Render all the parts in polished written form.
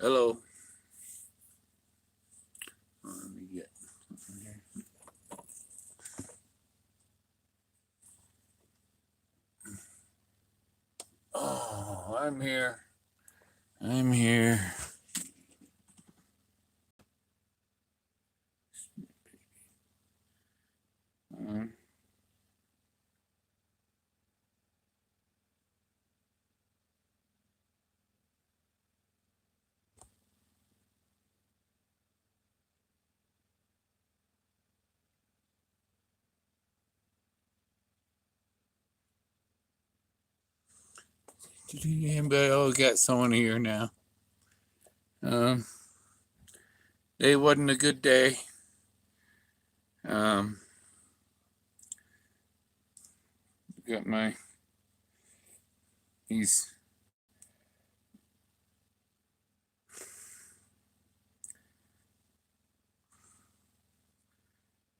Hello. Let me get something here. Oh, I'm here. I'm here. Um, Anybody? Oh, got someone here now. Um, Day wasn't a good day. Um, got my. He's.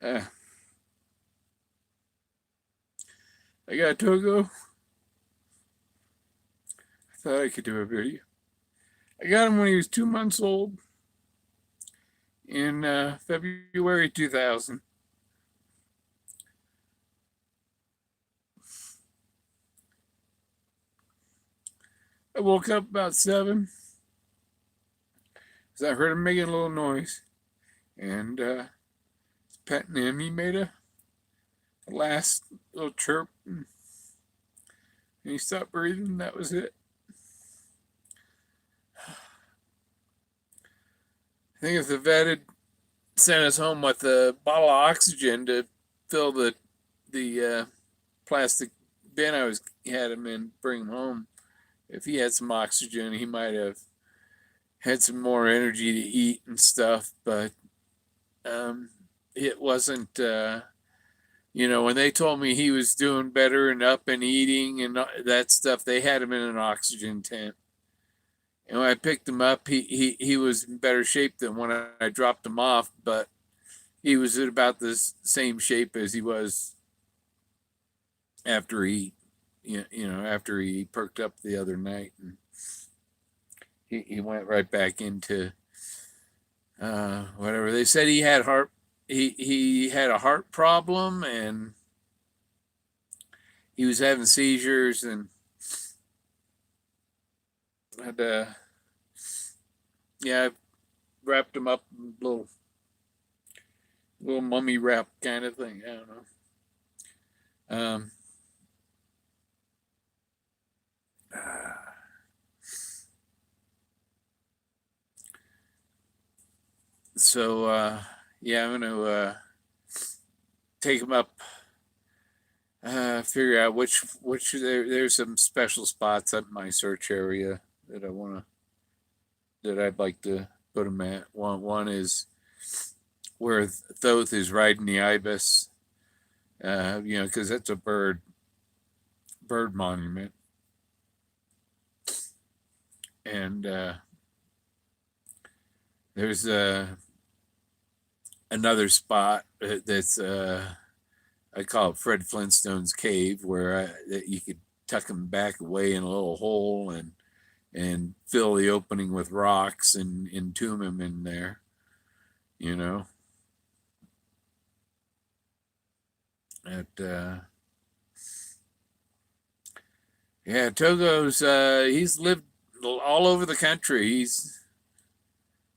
Uh, I got Togo. I thought I could do a video. I got him when he was 2 months old in February 2000. I woke up about 7 because I heard him making a little noise, and petting him. He made a last little chirp, and he stopped breathing. That was it. I think if the vet had sent us home with a bottle of oxygen to fill the plastic bin I was had him in, bring him home. If he had some oxygen, he might have had some more energy to eat and stuff. But um, it wasn't. When they told me he was doing better and up and eating and that stuff, they had him in an oxygen tent. And when I picked him up, he was in better shape than when I dropped him off, but he was in about the same shape as he was after after he perked up the other night, and he went right back into whatever they said he had heart. He had a heart problem, and he was having seizures, and had yeah, I wrapped him up in a little mummy wrap kind of thing. I don't know. Um, so yeah, I'm gonna take him up. Figure out which there's some special spots up my search area that I'd like to put him at. One is where Thoth is riding the ibis, because that's a bird monument, and there's another spot that's I call it Fred Flintstone's cave, where that you could tuck him back away in a little hole and fill the opening with rocks and entomb him in there. You know, at yeah, Togo's he's lived all over the country.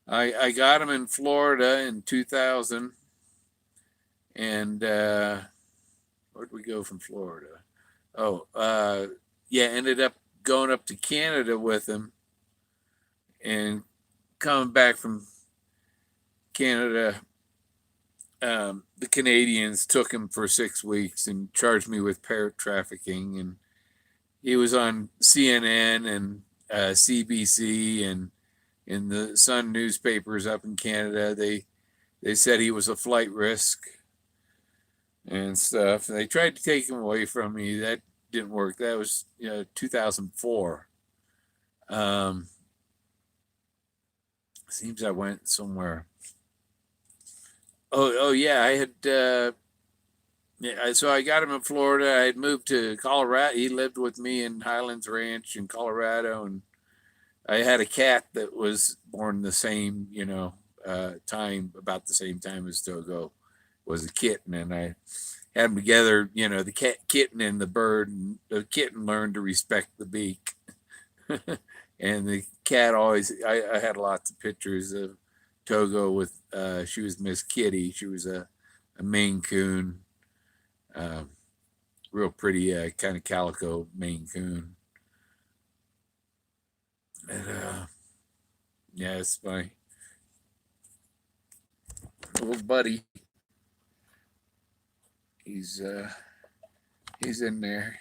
I got him in Florida in 2000, and where'd we go from Florida? Oh, yeah, ended up going up to Canada with him, and coming back from Canada. The Canadians took him for 6 weeks and charged me with parrot trafficking, and he was on CNN and CBC and in the Sun newspapers up in Canada. They said he was a flight risk and stuff. And they tried to take him away from me. That didn't work. That was 2004. Um, Seems I went somewhere. Oh yeah, I had. Yeah, so I got him in Florida. I had moved to Colorado. He lived with me in Highlands Ranch in Colorado, and I had a cat that was born the same, time, about the same time as Togo was a kitten, and I had them together. The kitten and the bird, and the kitten learned to respect the beak, and the cat always. I had lots of pictures of Togo with. She was Miss Kitty. She was a Maine Coon, um, real pretty, kind of calico Maine Coon. And yeah, it's my little buddy. He's he's in there.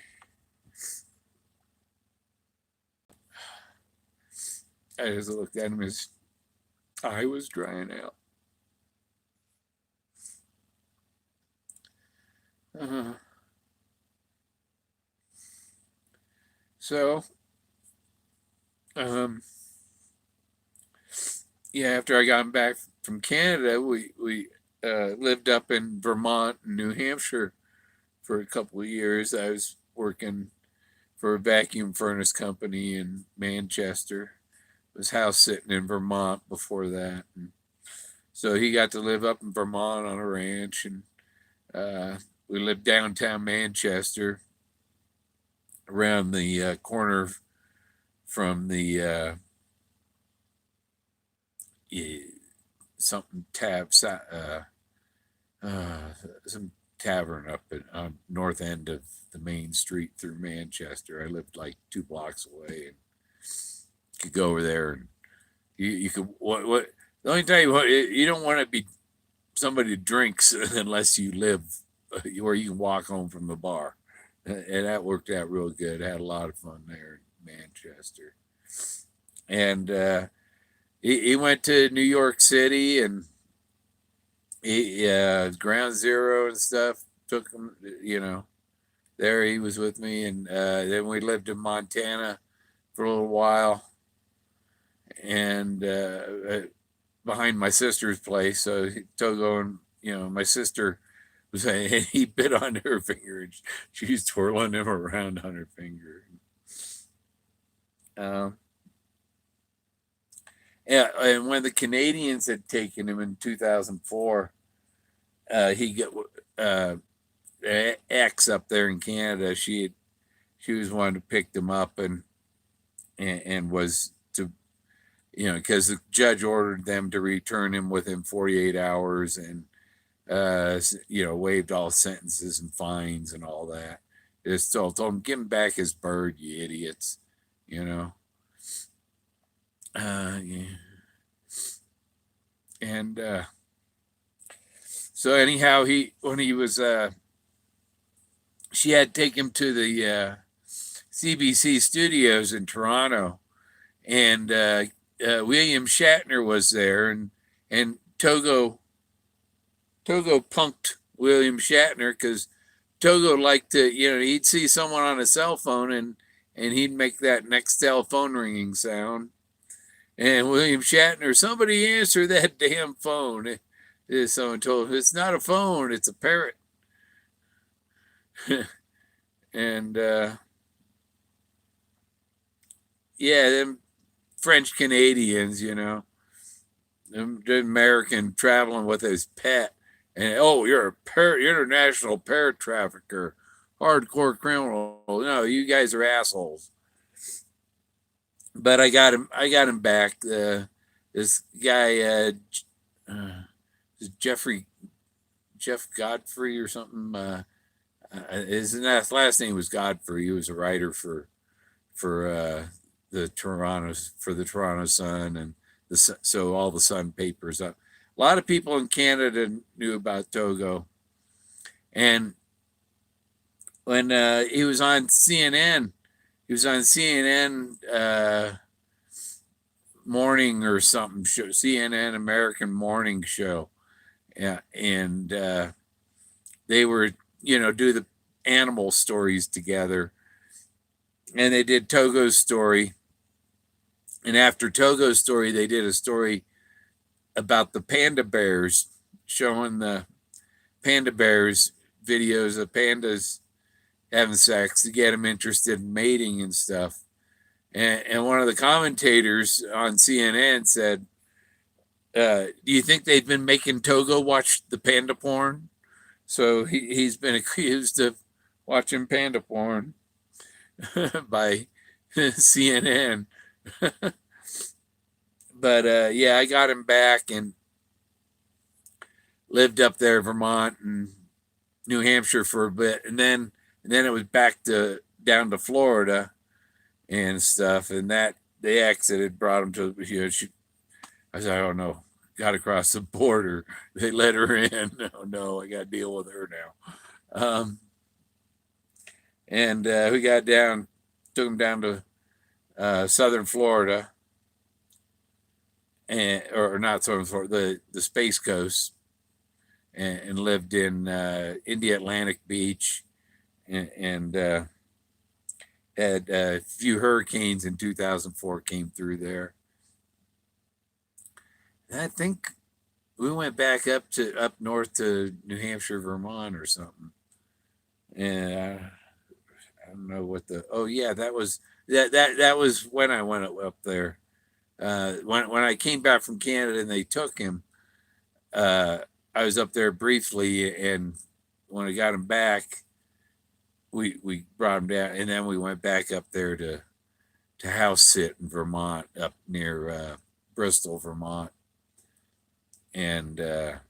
I just looked at him. His eye was drying out. Uh, so, um, yeah, after I got back from Canada, we lived up in Vermont and New Hampshire for a couple of years. I was working for a vacuum furnace company in Manchester. Was house sitting in Vermont before that, and so he got to live up in Vermont on a ranch, and we lived downtown Manchester, around the corner from the something some tavern up at north end of the main street through Manchester. I lived like 2 blocks away, and could go over there, and you could what the only time you don't want to be somebody who drinks unless you live where you can walk home from the bar, and that worked out real good. I had a lot of fun there in Manchester, and he went to New York City, and he Ground Zero and stuff. Took him, there he was with me, and then we lived in Montana for a little while, and behind my sister's place. So Togo and my sister was saying he bit on her finger, and she's twirling him around on her finger. Um, yeah, and when the Canadians had taken him in 2004, he got ex up there in Canada. She was one who picked him up, and was to, because the judge ordered them to return him within 48 hours, and waived all sentences and fines and all that. Just told him, give him back his bird, you idiots. Yeah. And so anyhow, when he was she had to take him to the CBC studios in Toronto, and William Shatner was there, and Togo punked William Shatner because Togo liked to, he'd see someone on a cell phone, and he'd make that Nextel phone ringing sound. And William Shatner, somebody answer that damn phone. Someone told him, it's not a phone, it's a parrot. And yeah, them French Canadians, the American traveling with his pet, and you're international parrot trafficker, hardcore criminal. No, you guys are assholes. But I got him back. This guy, Jeff Godfrey or something. His last name was Godfrey. He was a writer for the Toronto Sun, and so all the Sun papers. A lot of people in Canada knew about Togo, and when he was on CNN. He was on CNN morning or something show, CNN American morning show, yeah, and they were do the animal stories together, and they did Togo's story, and after Togo's story, they did a story about the panda bears, showing the panda bears videos of pandas having sex to get them interested in mating and stuff. And one of the commentators on CNN said, "Do you think they've been making Togo watch the panda porn?" So he's been accused of watching panda porn by CNN. But yeah, I got him back and lived up there, Vermont and New Hampshire for a bit, and then it was back to down to Florida and stuff, and that the accident brought him to I said, I don't know, got across the border. They let her in. Oh no, I got to deal with her now. And we got down, took him down to southern Florida, and or not southern Florida, the Space Coast, and lived in India Atlantic Beach, and had a few hurricanes in 2004 came through there. And I think we went back up north to New Hampshire, Vermont, or something. And I don't know what that was that was when I went up there. When I came back from Canada and they took him, I was up there briefly, and when I got him back, we brought him down, and then we went back up there to house sit in Vermont, up near Bristol, Vermont, and that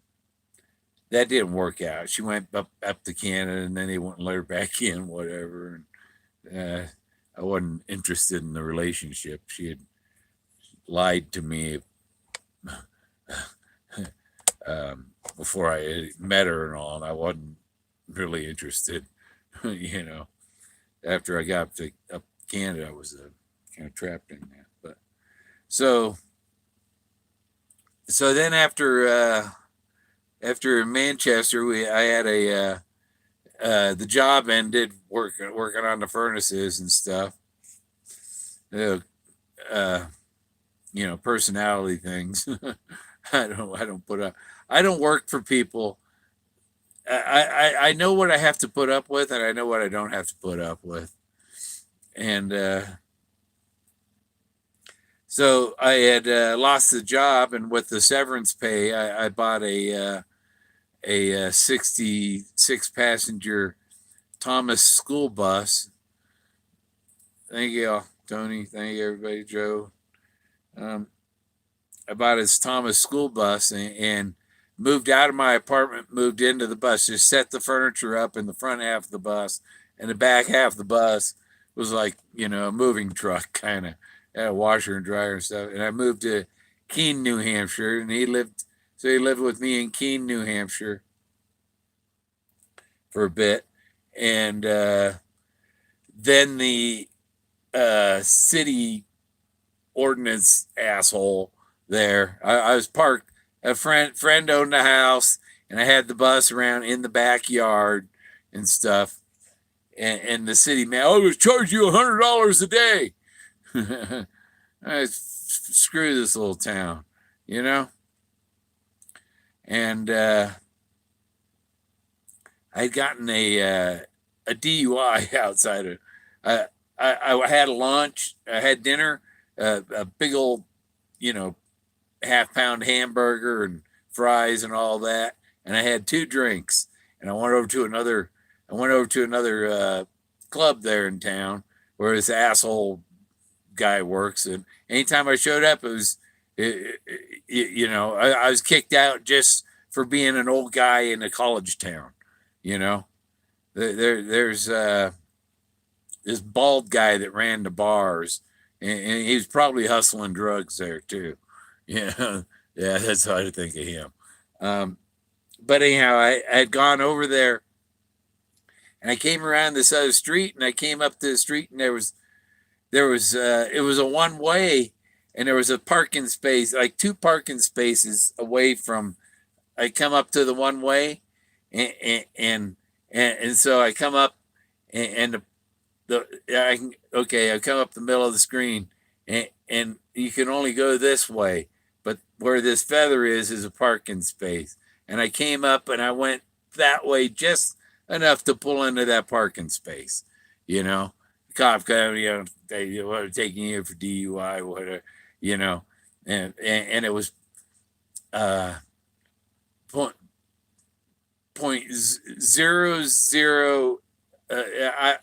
didn't work out. She went up to Canada, and then they wouldn't let her back in, whatever. And I wasn't interested in the relationship. She had lied to me before I met her and all, and I wasn't really interested. After I got up Canada, I was kind of trapped in that. But so then after Manchester, I had the job ended working on the furnaces and stuff. Personality things. I don't put up. I don't work for people. I know what I have to put up with, and I know what I don't have to put up with. And so I had lost the job, and with the severance pay, I bought a 66 passenger Thomas school bus. Thank you, Tony. Thank you, everybody, Joe. I bought his Thomas school bus and moved out of my apartment, moved into the bus, just set the furniture up in the front half of the bus, and the back half of the bus was like, a moving truck kind of, had a washer and dryer and stuff. And I moved to Keene, New Hampshire, and he lived with me in Keene, New Hampshire for a bit. And then the city ordinance asshole there, I was parked, a friend owned the house, and I had the bus around in the backyard and stuff. And the city man, I was charge you $100 a day. Screw this little town, And I'd gotten a DUI outside of. I had a lunch, I had dinner, a big old, half-pound hamburger and fries and all that, and I had 2 drinks, and I went over to another club there in town where this asshole guy works, and anytime I showed up, it was, I was kicked out just for being an old guy in a college town. There's this bald guy that ran the bars, and he was probably hustling drugs there too. Yeah, that's how I think of him. But anyhow, I had gone over there, and I came around this other street, and I came up to the street, and it was a one way, and there was a parking space, like 2 parking spaces away from. I come up to the one way, and so I come up, and I come up the middle of the screen, and you can only go this way, but where this feather is a parking space, and I came up and I went that way just enough to pull into that parking space, cop come, they were taking you for DUI, whatever, you know, and it was point point 0.00. I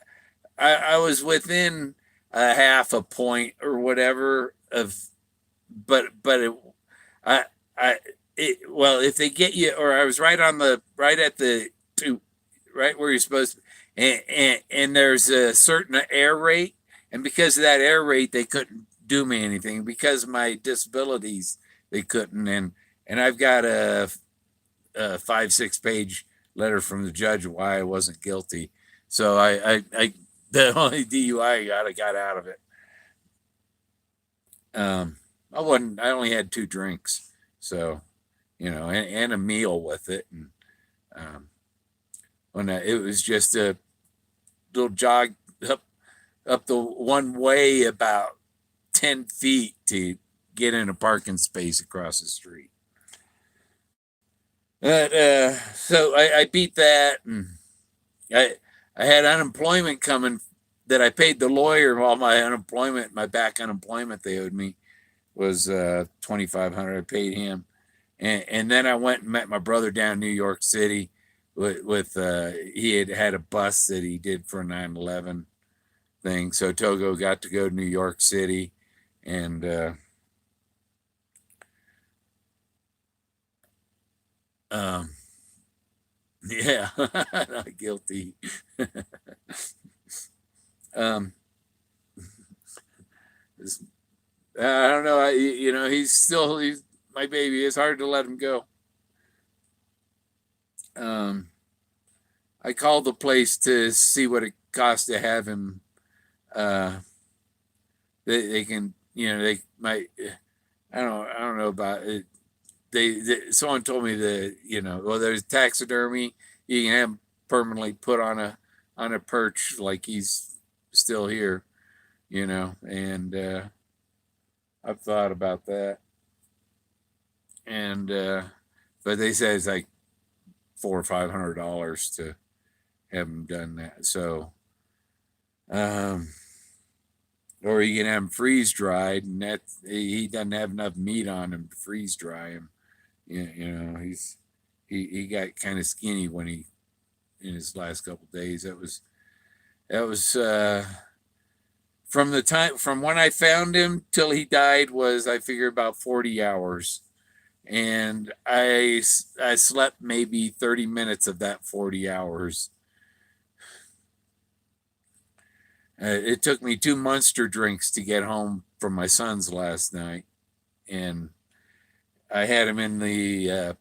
I was within a half a point or whatever of, but it, I I well, if they get you, or I was right at the two, right where you're supposed to, and there's a certain air rate, and because of that air rate, they couldn't do me anything because of my disabilities. They couldn't, and I've got a 5-6 page letter from the judge why I wasn't guilty. So I the only DUI I got out of it. I only had 2 drinks, so and a meal with it, and when it was just a little jog up the one way about 10 feet to get in a parking space across the street. But so I beat that, and I I had unemployment coming that I paid the lawyer all my back unemployment they owed me was 2,500. I paid him, and then I went and met my brother down in New York City with he had a bus that he did for a 9/11 thing. So Togo got to go to New York City, and um, yeah, not guilty. um, I don't know. He's my baby. It's hard to let him go. Um, I called the place to see what it costs to have him. Uh, they can, they might. I don't know about it. Someone told me that well, there's taxidermy. You can have him permanently put on a perch like he's still here, and I've thought about that, and but they say it's like $400 or $500 to have him done that. So, or you can have him freeze dried, and that he doesn't have enough meat on him to freeze dry him. He got kind of skinny when he in his last couple of days. That was from when I found him till he died was, I figure, about 40 hours, and I slept maybe 30 minutes of that 40 hours. It took me 2 Monster drinks to get home from my son's last night, and I had him in the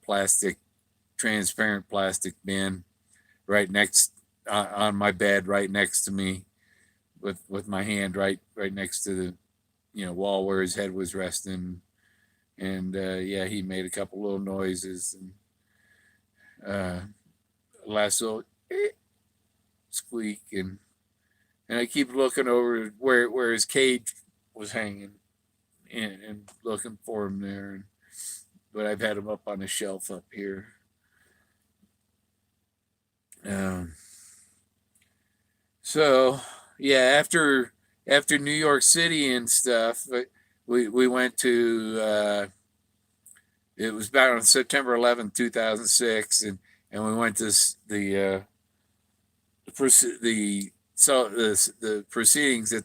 transparent plastic bin right next on my bed, right next to me, with my hand right next to the wall where his head was resting, and yeah, he made a couple little noises, and last little squeak, and I keep looking over where his cage was hanging, and looking for him there, but I've had him up on a shelf up here. So yeah, after New York City and stuff, we went to it was about on September 11th, 2006, and we went to the proceedings at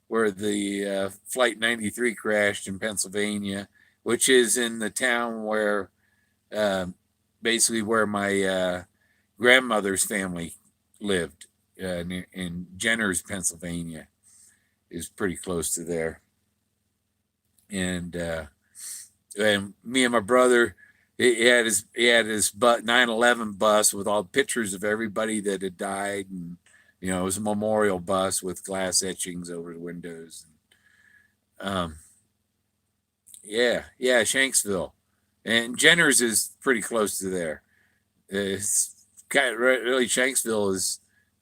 where the Flight 93 crashed in Pennsylvania, which is in the town where basically where my grandmother's family lived, in Jenners, Pennsylvania, is pretty close to there. And me and my brother, he had his 9/11 bus with all pictures of everybody that had died, and it was a memorial bus with glass etchings over the windows. Yeah, Shanksville, and Jenners is pretty close to there. It's kind of really, Shanksville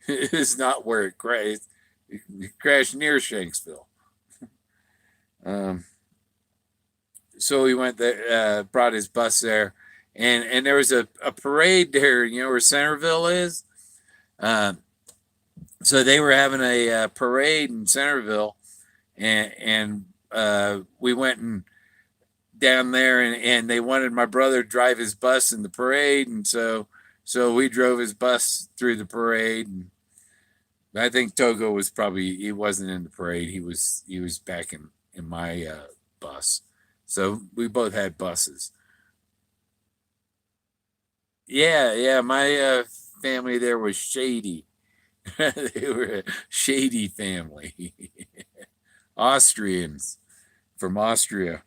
is not where it crashed. It crashed near Shanksville. So he went there, brought his bus there, and there was a parade there, where Centerville is. So they were having a parade in Centerville, and we went and down there, and they wanted my brother to drive his bus in the parade, and so we drove his bus through the parade. And I think Togo was probably, he wasn't in the parade. He was back in my bus. So we both had buses. Yeah, yeah. My family there was shady. They were a shady family. Austrians from Austria.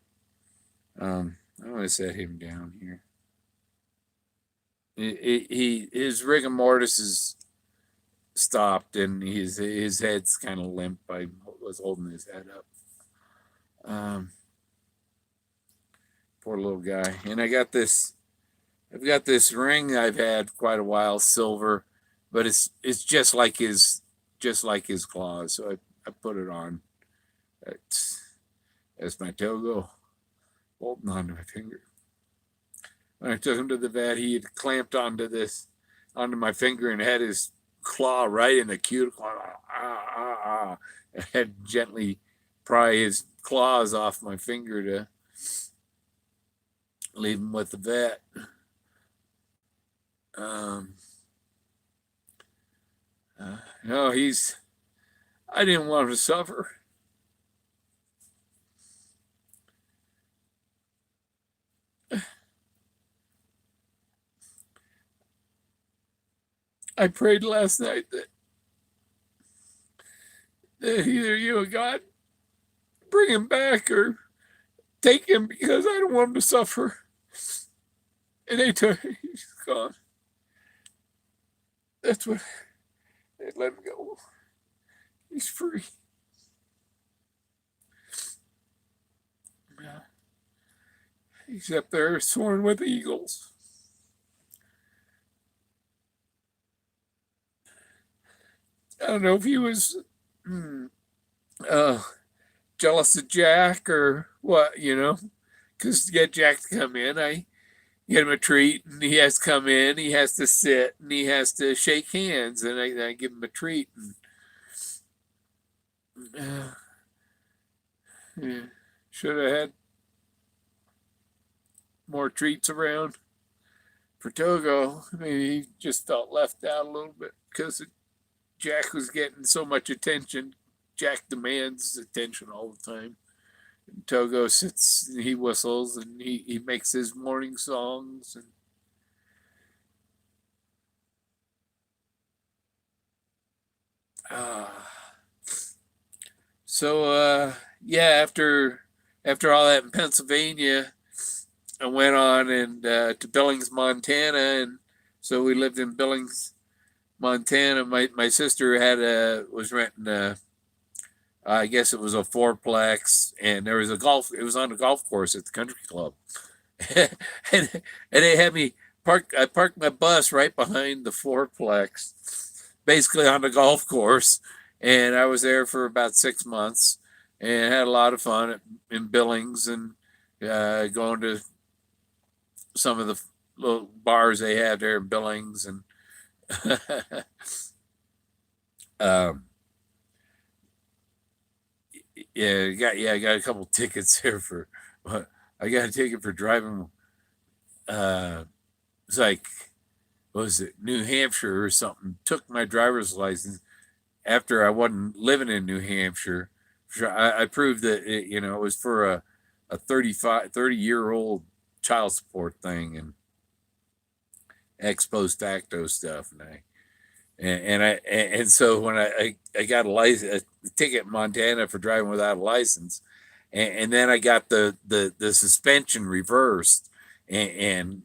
I'm gonna set him down here. His rigor mortis is stopped, and his head's kind of limp. I was holding his head up. Um, Poor little guy. And I've got this ring I've had quite a while, silver, but it's just like his claws. So I put it on. That's that's my Togo holding onto my finger. When I took him to the vet, he had clamped onto my finger and had his claw right in the cuticle. I had gently pry his claws off my finger to leave him with the vet. Um, no, I didn't want him to suffer. I prayed last night that either you or God bring him back or take him, because I don't want him to suffer. And they took, he's gone. That's what, they let him go. He's free. Yeah. He's up there soaring with eagles. I don't know if he was uh, jealous of Jack or what, because to get Jack to come in, I get him a treat, and he has to come in, he has to sit, and he has to shake hands, and I give him a treat. And, yeah, should have had more treats around for Togo. Maybe he just felt left out a little bit because Jack was getting so much attention. Jack demands attention all the time. And Togo sits, and he whistles, and he makes his morning songs. And uh, yeah, after all that in Pennsylvania, I went on and to Billings, Montana, and so we lived in Billings, Montana. My sister was renting I guess it was a fourplex, and there was it was on a golf course at the country club. and they had me I parked my bus right behind the fourplex, basically on the golf course, and I was there for about 6 months and had a lot of fun in Billings, and going to some of the little bars they have there in Billings. And um, I got a couple tickets there for. I got a ticket for driving. It's like, what was it, New Hampshire or something? Took my driver's license after I wasn't living in New Hampshire. I proved that it was for a 30-year-old child support thing and ex post facto stuff. And so when I got a ticket in Montana for driving without a license, and then I got the suspension reversed, and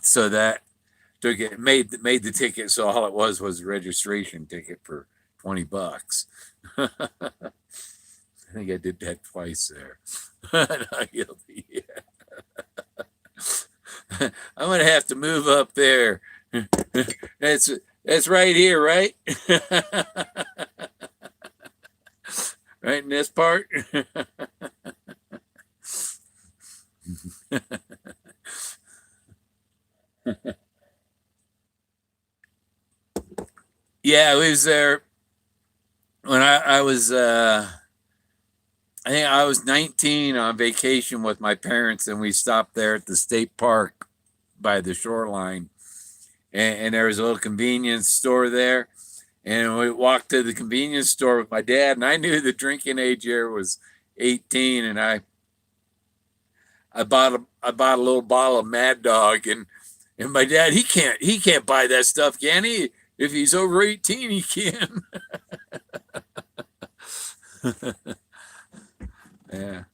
so that took it made the ticket, so all it was a registration ticket for $20. I think I did that twice there. Not guilty. I'm gonna have to move up there. That's right here, right? Right in this part. Yeah, we was there when I was I think I was 19 on vacation with my parents, and we stopped there at the state park by the shoreline, and there was a little convenience store there, and we walked to the convenience store with my dad, and I knew the drinking age here was 18, and I bought a little bottle of Mad Dog, and my dad, he can't buy that stuff, can he? If he's over 18, he can. Yeah.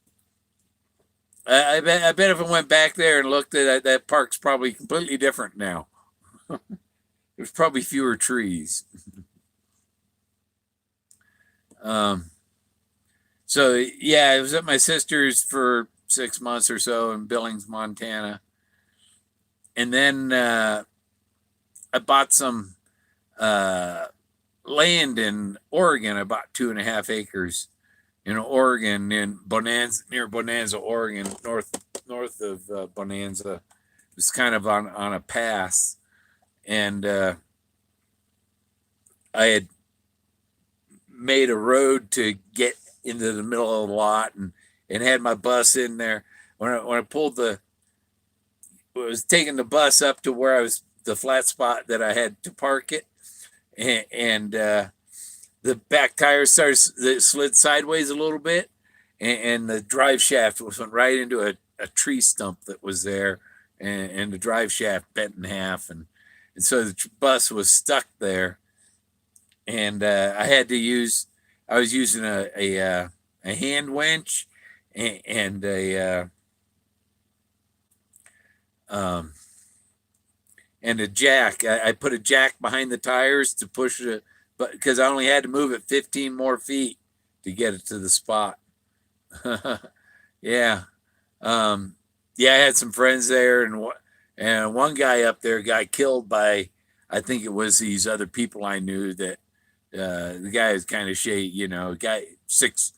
I bet if I went back there and looked at that park's probably completely different now. There's probably fewer trees. Um, so yeah, I was at my sister's for 6 months or so in Billings, Montana, and then I bought some uh, land in Oregon. I bought 2.5 acres in Oregon, in Bonanza, near Bonanza, Oregon, north of Bonanza. It was kind of on a pass, and I had made a road to get into the middle of the lot, and had my bus in there. When I pulled the was taking the bus up to where I was, the flat spot that I had to park it, and the back tires slid sideways a little bit, and the drive shaft went right into a tree stump that was there, and the drive shaft bent in half, and so the bus was stuck there, and I was using a hand winch and um, a jack. I put a jack behind the tires to push it, but because I only had to move it 15 more feet to get it to the spot. Yeah. Um, yeah, I had some friends there, and one guy up there got killed by, I think it was these other people I knew that the guy is kind of shady, guy six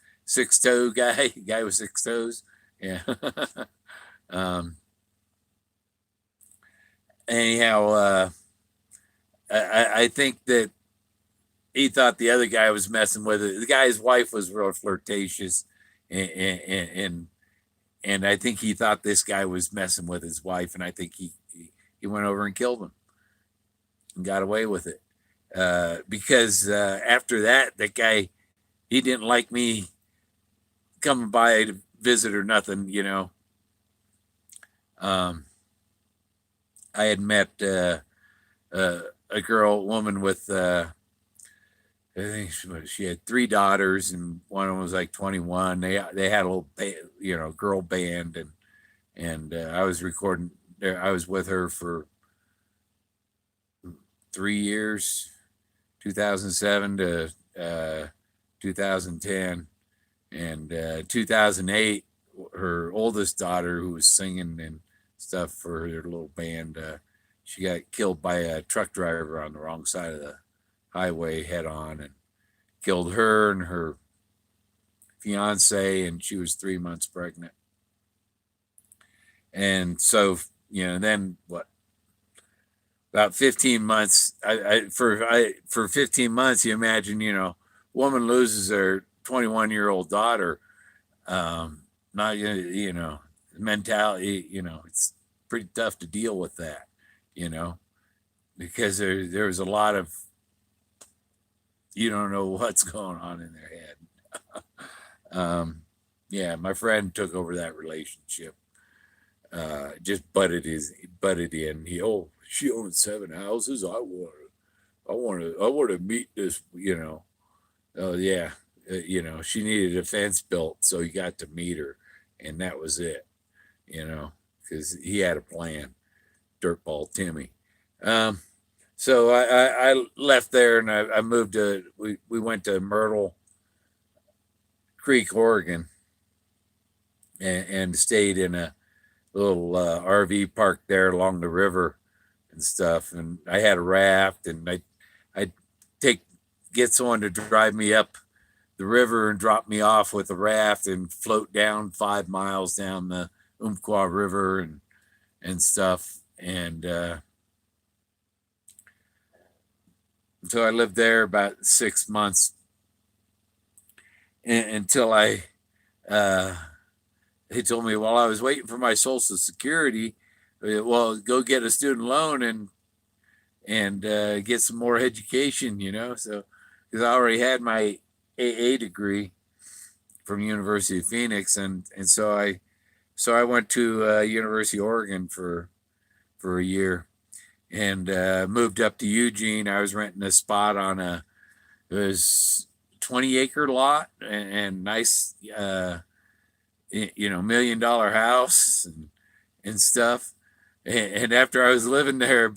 toe guy with 6 toes. Yeah. um, anyhow, I think that he thought the other guy was messing with it. The guy's wife was real flirtatious, and I think he thought this guy was messing with his wife, and I think he went over and killed him and got away with it. Because after that guy, he didn't like me coming by to visit or nothing. Um, I had met a woman with I think she had 3 daughters, and one of them was like 21. They had a little girl band, and I was recording there. I was with her for 3 years, 2007 to 2010, and 2008. Her oldest daughter, who was singing and stuff for her little band, she got killed by a truck driver on the wrong side of the highway head on, and killed her and her fiance, and she was 3 months pregnant. And so, then what? About 15 months. For 15 months, you imagine, woman loses her 21-year-old daughter. Not mentality. It's pretty tough to deal with that. Because there was a lot of, you don't know what's going on in their head. Yeah, my friend took over that relationship. Just butted in. She owns 7 houses. I want to meet this. Oh yeah, she needed a fence built, so he got to meet her, and that was it. Because he had a plan. Dirtball Timmy. So I left there, and I moved to, we went to Myrtle Creek, Oregon, and stayed in a little RV park there along the river and stuff. And I had a raft, and I get someone to drive me up the river and drop me off with a raft and float down 5 miles down the Umpqua River and stuff. And so I lived there about 6 months until uh, they told me while I was waiting for my Social Security, well, go get a student loan and get some more education, So because I already had my AA degree from University of Phoenix, and so I went to University of Oregon for a year and moved up to Eugene. I was renting a spot on it was 20-acre lot and nice, $1 million house and stuff. And after I was living there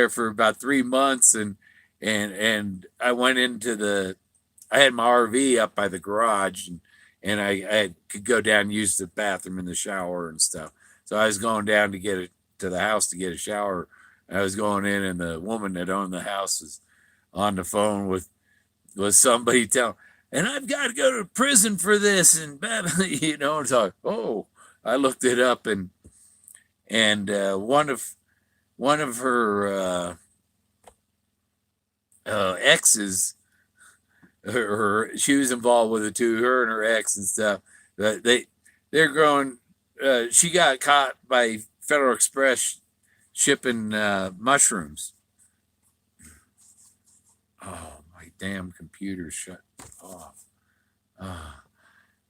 for about 3 months, and I went I had my RV up by the garage, and I could go down and use the bathroom and the shower and stuff. So I was going down to the house to get a shower. I was going in, and the woman that owned the house was on the phone with somebody telling, and I've got to go to prison for this, and it's like, oh, I looked it up, and one of her exes, she was involved with it too, her and her ex and stuff. They're growing. She got caught by Federal Express shipping mushrooms. Oh, my damn computer shut off. I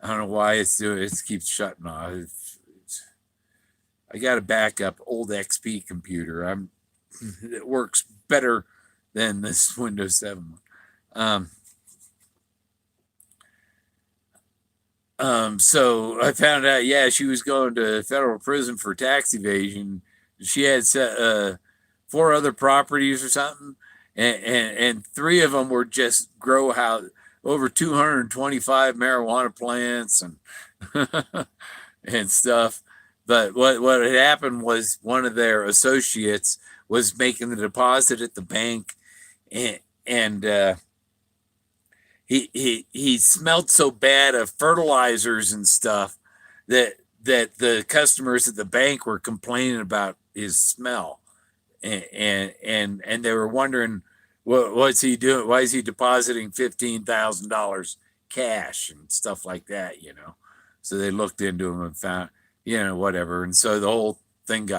don't know why it keeps shutting off. I got a backup old XP computer. It works better than this Windows 7 one. So I found out, yeah, she was going to federal prison for tax evasion. She had 4 other properties or something, and 3 of them were just grow house, over 225 marijuana plants and and stuff. But what had happened was one of their associates was making the deposit at the bank, and he smelled so bad of fertilizers and stuff that the customers at the bank were complaining about his smell, and they were wondering what's he doing? Why is he depositing $15,000 cash and stuff like that? So they looked into him and found whatever, and so the whole thing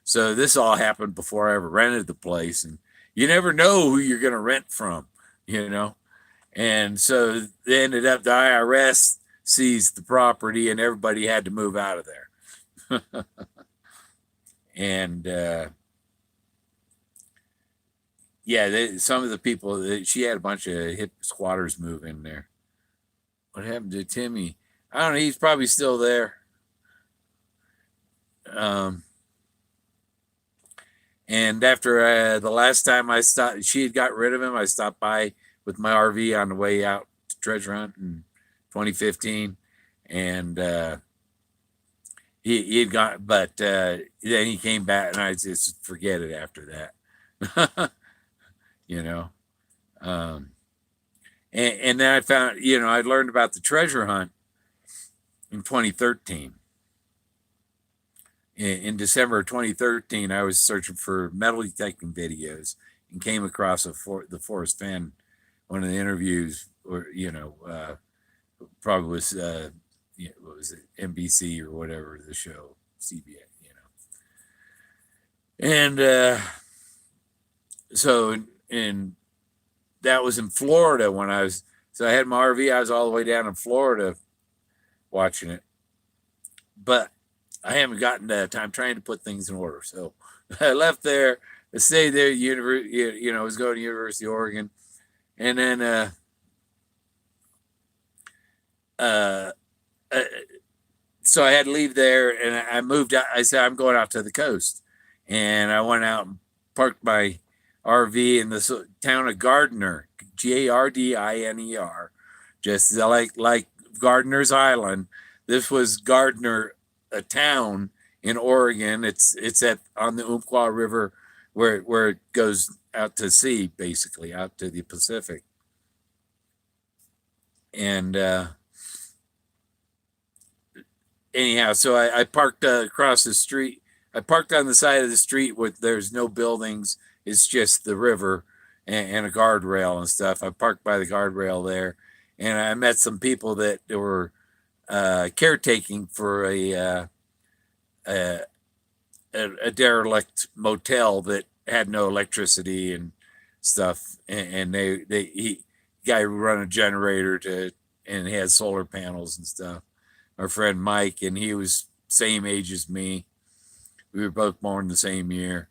so this all happened before I ever rented the place, and you never know who you're going to rent from, and so they ended up, the IRS seized the property and everybody had to move out of there. And some of the people, she had a bunch of hip squatters move in there. What happened to Timmy? I don't know. He's probably still there. And after the last time she had got rid of him, I stopped by with my RV on the way out to treasure hunt in 2015, and he had gone, but then he came back, and I just forget it after that. And then I found, I learned about the treasure hunt in 2013. In December of 2013, I was searching for metal detecting videos and came across the Forrest Fenn, one of the interviews, or probably was what was it, NBC or whatever, the show, CBS, and so that was in Florida when I had my RV. I was all the way down in Florida watching it, but I haven't gotten time trying to put things in order. So I left there. I stayed there. I was going to University of Oregon, and then so I had to leave there, and I moved out. I said, I'm going out to the coast, and I went out and parked my RV in the town of Gardiner, Gardiner, just like Gardiner's Island. This was Gardiner, a town in Oregon. It's on the Umpqua River, where it goes out to sea, basically out to the Pacific. And anyhow, so I parked across the street. I parked on the side of the street where there's no buildings. It's just the river, and a guardrail and stuff. I parked by the guardrail there, and I met some people that were caretaking for a, a derelict motel that had no electricity and stuff, and he guy run a generator to and had solar panels and stuff. Our friend Mike, and he was same age as me. We were both born the same year.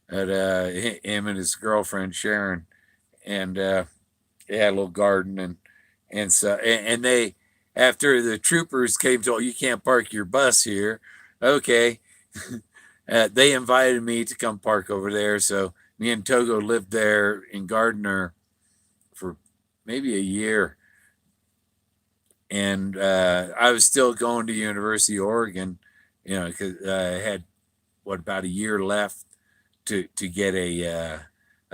At him and his girlfriend Sharon, and they had a little garden and so and they after the troopers came to, oh, you can't park your bus here. Okay. They invited me to come park over there. So me and Togo lived there in Gardner for maybe a year. And I was still going to University of Oregon, because I had about a year left to get a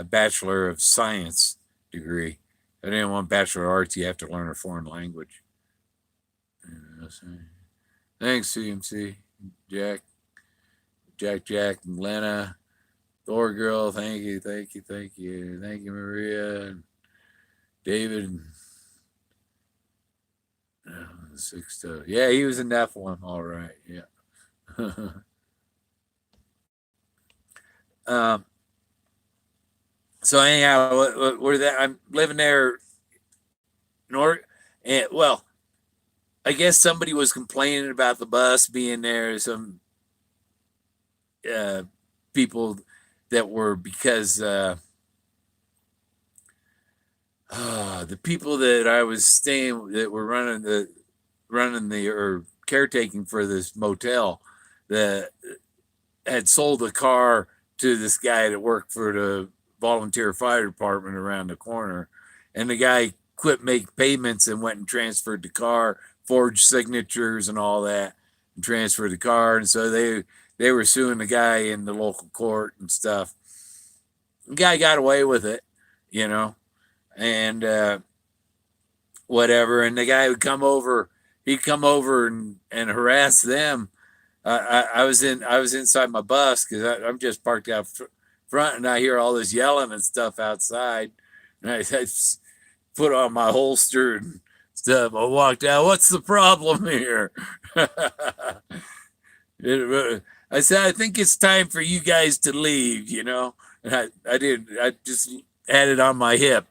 Bachelor of Science degree. I didn't want Bachelor of Arts. You have to learn a foreign language. Thanks, CMC, Jack, and Lena, Thor Girl. Thank you, Maria, and David. Six toe. Yeah, he was a Nephilim. All right. Yeah. So anyhow, we're that I'm living there, north, and well, I guess somebody was complaining about the bus being there. Some people that were because the people that I was staying that were running the or caretaking for this motel that had sold a car to this guy that worked for the volunteer fire department around the corner, and the guy quit make payments and went and transferred the car, forged signatures and all that, and transferred the car. And so they were suing the guy in the local court and stuff. The guy got away with it, and whatever. And the guy would come over. He'd come over and harass them. I was inside my bus because I'm just parked out front, and I hear all this yelling and stuff outside. And I put on my holster and stuff. I walked out. What's the problem here? I said, I think it's time for you guys to leave, And I did. I just had it on my hip,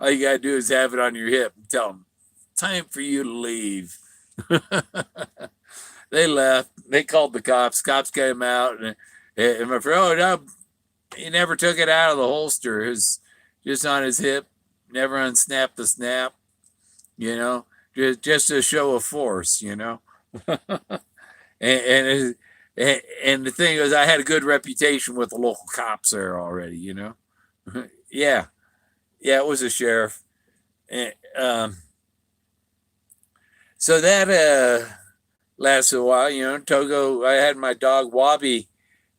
All you got to do is have it on your hip and tell them, time for you to leave. They left. They called the cops. Cops came out, and my friend, oh, no, he never took it out of the holster. It was just on his hip, never unsnapped the snap, just a show of force, and the thing was, I had a good reputation with the local cops there already, Yeah, it was a sheriff. And, so that lasted a while, Togo. I had my dog Wabi.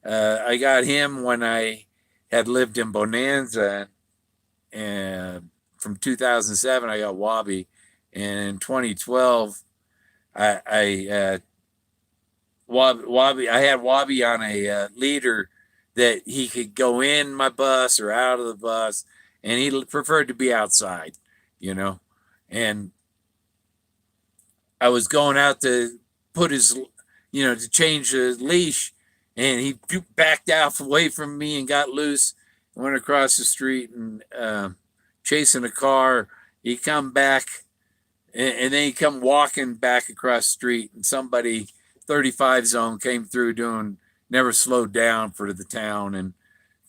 I got him when I had lived in Bonanza, and from 2007 I got Wabi, and in 2012 I Wabi. I had Wabi on a leader that he could go in my bus or out of the bus, and he preferred to be outside, and I was going out to put his, to change the leash, and he backed out away from me and got loose, went across the street and chasing a car. He come back, and then he come walking back across the street, and somebody 35 zone came through never slowed down for the town, and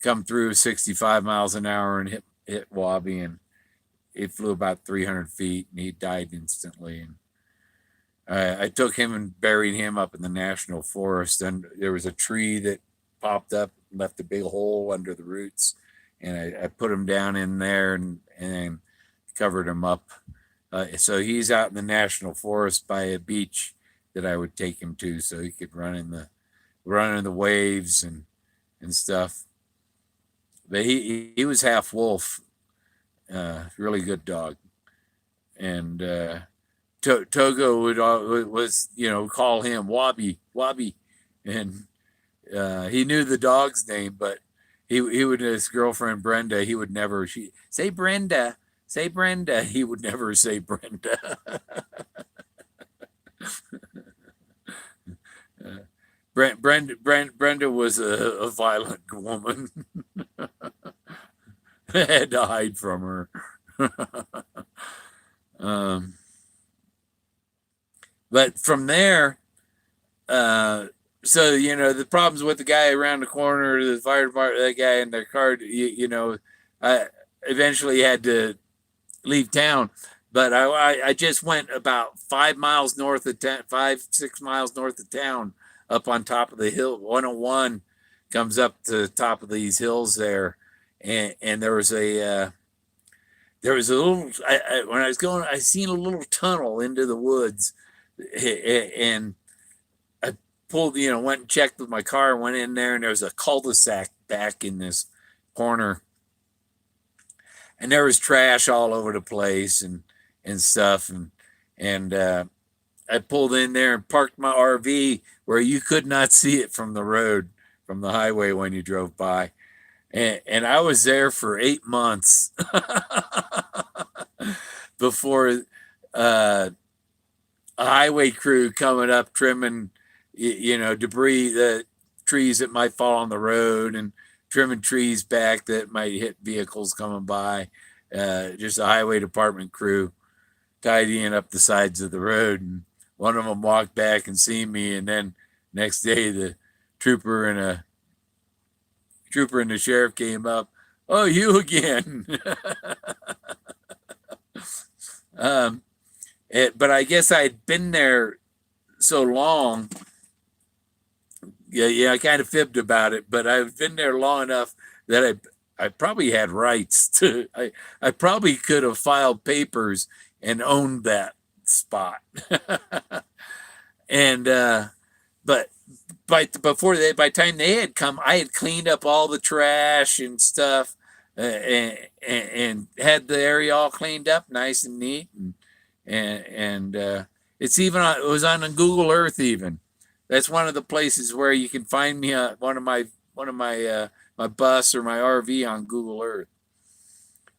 come through 65 miles an hour and hit Wabi, and it flew about 300 feet, and he died instantly. And I took him and buried him up in the national forest, and there was a tree that popped up, left a big hole under the roots, and I put him down in there and covered him up. So he's out in the national forest by a beach that I would take him to, so he could run in the waves and stuff. But he was half wolf, really good dog, and Togo was call him Wabi, and he knew the dog's name, but he would, his girlfriend Brenda, he would never, she say Brenda, say Brenda. He would never say Brenda. Brenda was a violent woman. I had to hide from her. um, but from there, so the problems with the guy around the corner, the fire department, that guy in their car, I eventually had to leave town. But I just went about 5 miles north of town, 5-6 miles north of town, up on top of the hill. 101 comes up to the top of these hills there, and there was a little. When I was going, I seen a little tunnel into the woods, and I pulled, went and checked with my car, went in there, and there was a cul-de-sac back in this corner, and there was trash all over the place and stuff, and I pulled in there and parked my RV where you could not see it from the road, from the highway when you drove by, and I was there for 8 months before a highway crew coming up trimming, debris, the trees that might fall on the road, and trimming trees back that might hit vehicles coming by. Just a highway department crew tidying up the sides of the road, and one of them walked back and seen me, and then next day the trooper and the sheriff came up. Oh, you again. But I guess I'd been there so long. Yeah, I kind of fibbed about it, but I've been there long enough that I probably had rights to. I probably could have filed papers and owned that spot. And but by the time they had come, I had cleaned up all the trash and stuff, and had the area all cleaned up, nice and neat, and it's even it was on Google Earth even. That's one of the places where you can find me one of my my bus or my RV on Google Earth.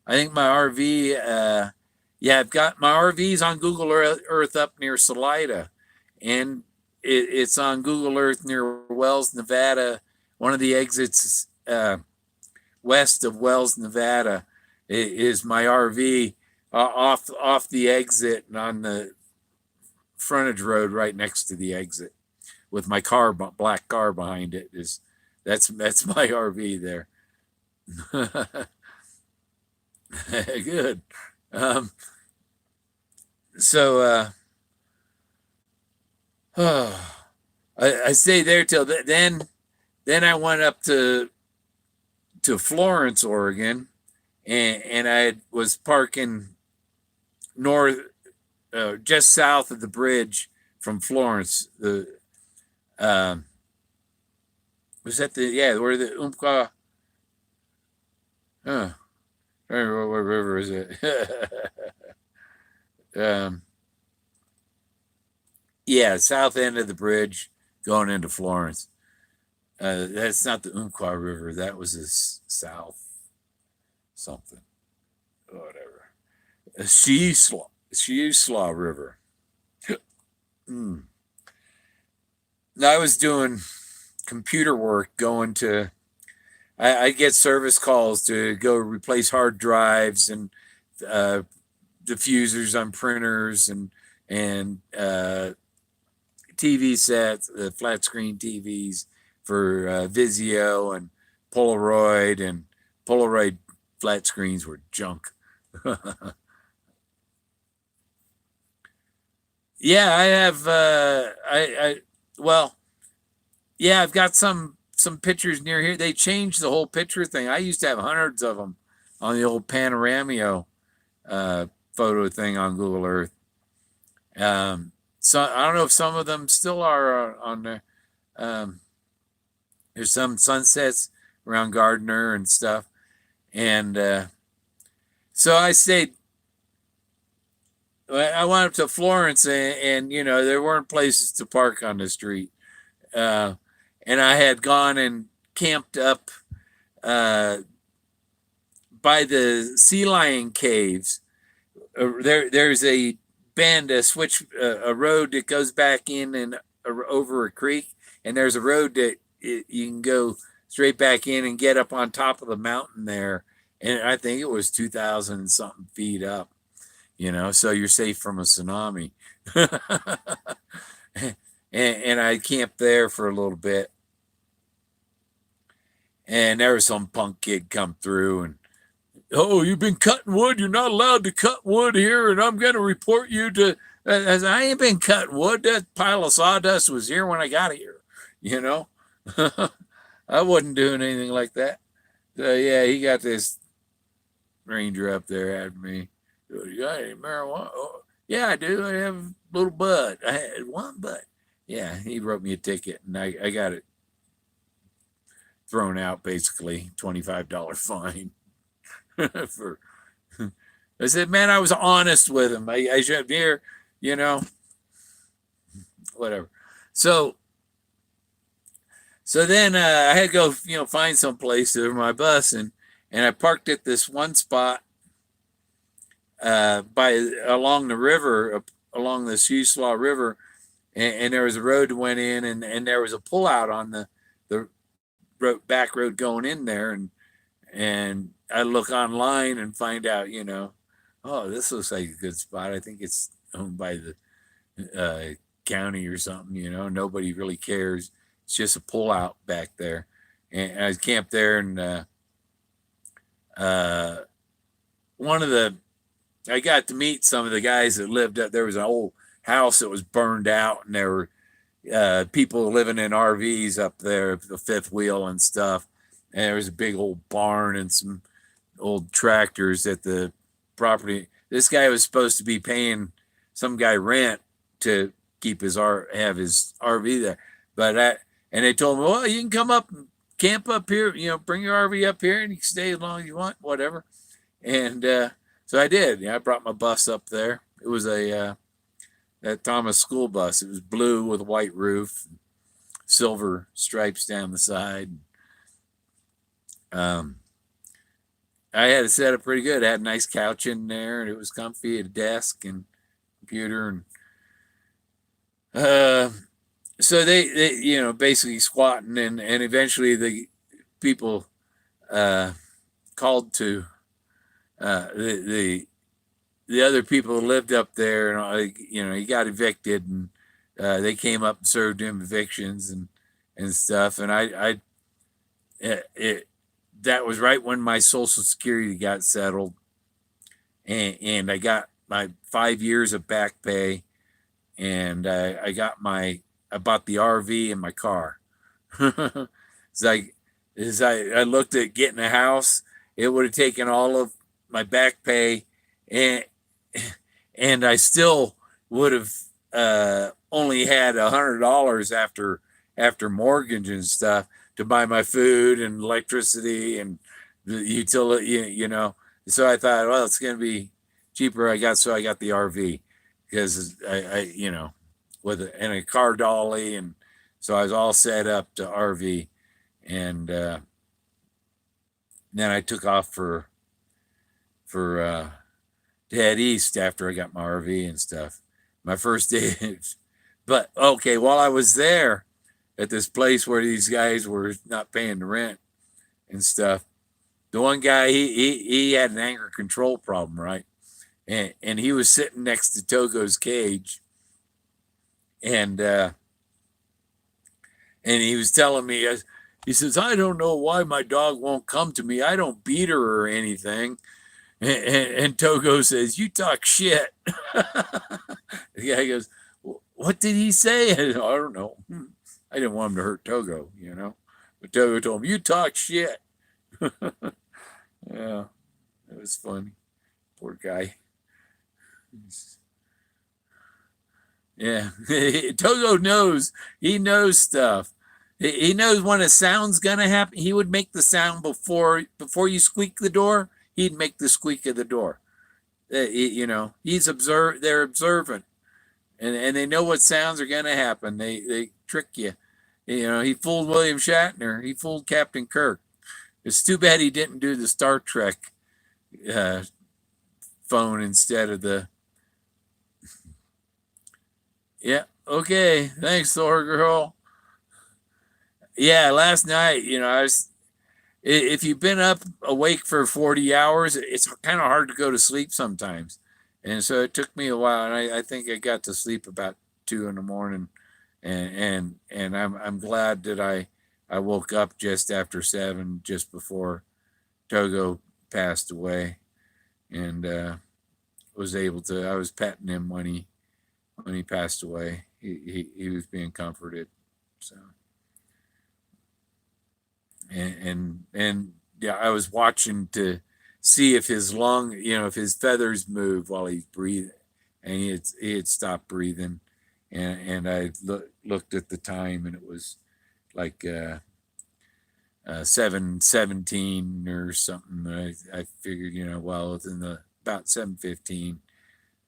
I think my RV, I've got my RVs on Google Earth up near Salida, and it's on Google Earth near Wells, Nevada. One of the exits west of Wells, Nevada, is my RV off the exit and on the frontage road right next to the exit, with my black car behind it. That's my RV there. Good. So I stayed there till then. Then I went up to Florence, Oregon, and I was parking north, just south of the bridge from Florence. Was that where the Umpqua? I don't remember what river is it. South end of the bridge going into Florence. That's not the Umpqua River. That was the south something. Whatever. Siuslaw River. Now I was doing computer work, going to, I get service calls to go replace hard drives and diffusers on printers and TV sets, flat screen TVs for Vizio and Polaroid, and Polaroid flat screens were junk. Yeah, I have. I've got some pictures near here. They changed the whole picture thing. I used to have hundreds of them on the old Panoramio photo thing on Google Earth. So I don't know if some of them still are on there. There's some sunsets around Gardner and stuff, and so I stayed. I went up to Florence, and there weren't places to park on the street, and I had gone and camped up uh, by the Sea Lion Caves. There's a bend, a switch, a road that goes back in and over a creek, and there's a road that you can go straight back in and get up on top of the mountain there. And I think it was 2,000 something feet up, so you're safe from a tsunami. and I camped there for a little bit. And there was some punk kid come through and, oh, you've been cutting wood. You're not allowed to cut wood here, and I'm going to report you to. I ain't been cutting wood. That pile of sawdust was here when I got here. I wasn't doing anything like that. So yeah, he got this ranger up there at me. You got any marijuana? Oh, yeah, I do. I have a little bud. I had one bud. Yeah, he wrote me a ticket, and I got it thrown out, basically $25 fine. For I said, man, I was honest with him. I should here, whatever. So then I had to go, find some place for my bus, and I parked at this one spot along the river, along the Siuslaw River, and there was a road that went in, and there was a pullout on the back road going in there, and I look online and find out, oh, this looks like a good spot. I think it's owned by the county or something, nobody really cares. It's just a pullout back there. And I camped there, and I got to meet some of the guys that lived up there. Was an old house that was burned out, and there were people living in RVs up there, the fifth wheel and stuff. And there was a big old barn and some old tractors at the property. This guy was supposed to be paying some guy rent to keep have his RV there, and they told him, well, you can come up and camp up here, bring your RV up here, and you can stay as long as you want, whatever. And so I did. I brought my bus up there. It was that Thomas school bus. It was blue with a white roof, silver stripes down the side. I had it set up pretty good. I had a nice couch in there, and it was comfy. A desk and computer, and so they basically squatting, and eventually the people called to the other people who lived up there, and he got evicted, and they came up and served him evictions and stuff, and that was right when my Social Security got settled, and I got my 5 years of back pay, and I bought the RV and my car. It's like, as I looked at getting a house, it would have taken all of my back pay, and I still would have only had $100 after mortgage and stuff to buy my food and electricity and the utility, So I thought, well, it's going to be cheaper. I got the RV because I with a car dolly, and so I was all set up to RV, and then I took off for to head east after I got my RV and stuff. My first day, but okay, while I was there at this place where these guys were not paying the rent and stuff, the one guy he had an anger control problem, right? And he was sitting next to Togo's cage, and he was telling me, he says, I don't know why my dog won't come to me. I don't beat her or anything. And Togo says, you talk shit. The guy goes, what did he say? I don't know. I didn't want him to hurt Togo, But Togo told him, you talk shit. Yeah, it was funny. Poor guy. Yeah, Togo knows. He knows stuff. He knows when a sound's gonna happen. He would make the sound before you squeak the door. He'd make the squeak of the door. He's observed. They're observant, and they know what sounds are gonna happen. They trick you. He fooled William Shatner. He fooled Captain Kirk. It's too bad he didn't do the Star Trek uh, phone instead of the. Yeah. Okay. Thanks, Thor girl. Yeah. Last night, I was. If you've been up awake for 40 hours, it's kind of hard to go to sleep sometimes. And so it took me a while, and I think I got to sleep about 2 in the morning, and I'm glad that I woke up just after 7, just before Togo passed away, and was able to. I was petting him when he passed away. He was being comforted, so and yeah, I was watching to see if his lung, if his feathers move while he's breathing, and he had stopped breathing, and I looked at the time, and it was like 7:17 or something. I figured, well, within the about 7:15,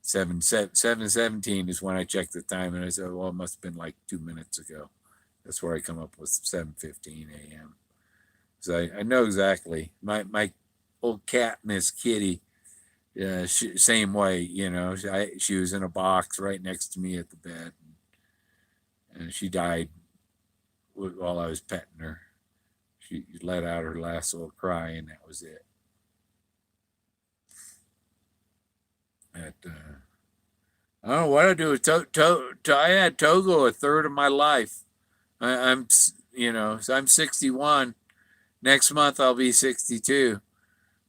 7:17 is when I checked the time, and I said, well, it must have been like 2 minutes ago. That's where I come up with 7:15 a.m. So I know exactly. My old cat, Miss Kitty, same way. She was in a box right next to me at the bed, and she died while I was petting her. She let out her last little cry, and that was it. I don't know what I do with I had Togo a third of my life. So I'm 61. Next month I'll be 62.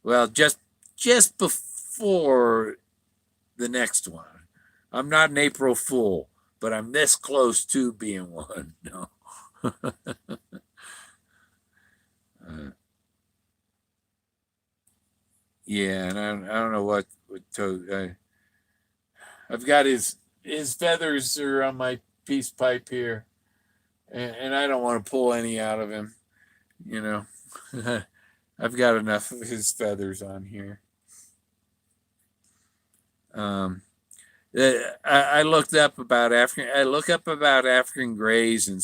Well, just before the next one. I'm not an April Fool, but I'm this close to being one. No. uh, yeah, and I don't know what I've got his feathers are on my peace pipe here, and I don't want to pull any out of him. You know, I've got enough of his feathers on here. Um, I looked up about African. I look up about African grays and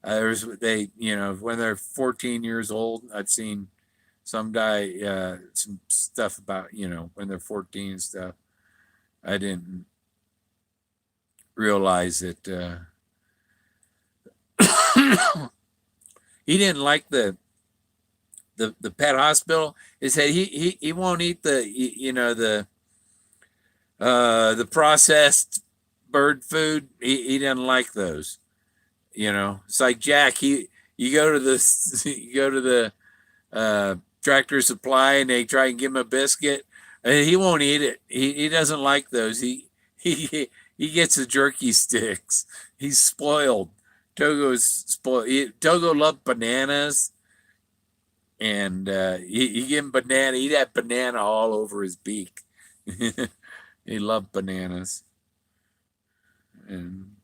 there's they when they're 14 years old. I've seen some die some stuff about when they're 14 and stuff. I didn't realize that he didn't like the pet hospital. He said he won't eat the processed bird food. He didn't like those. It's like Jack. You go to the you go to the Tractor Supply and they try and give him a biscuit, and he won't eat it. He doesn't like those. He gets the jerky sticks. He's spoiled. Togo's spoiled. Togo loved bananas, and he give him banana. He'd have banana all over his beak. He loved bananas, and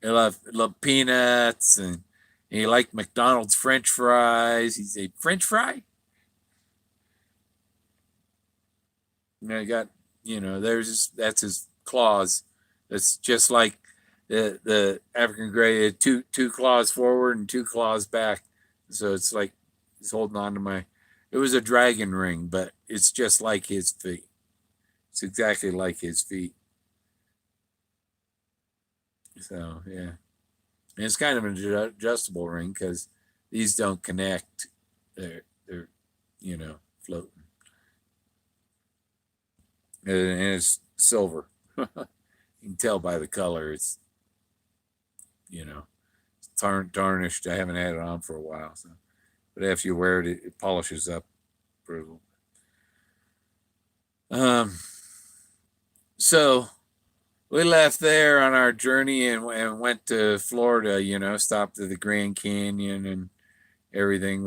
he loved peanuts, and he liked McDonald's French fries. He said, "French fry." I got that's his claws. It's just like the African gray had two claws forward and two claws back. So it's like he's holding on to my. It was a dragon ring, but it's just like his feet. It's exactly like his feet. So yeah, and it's kind of an adjustable ring because these don't connect. They're floating, and it's silver. You can tell by the color. It's you know tarnished. I haven't had it on for a while, so but after you wear it, it polishes up for a little. So we left there on our journey and went to Florida. Stopped at the Grand Canyon and everything.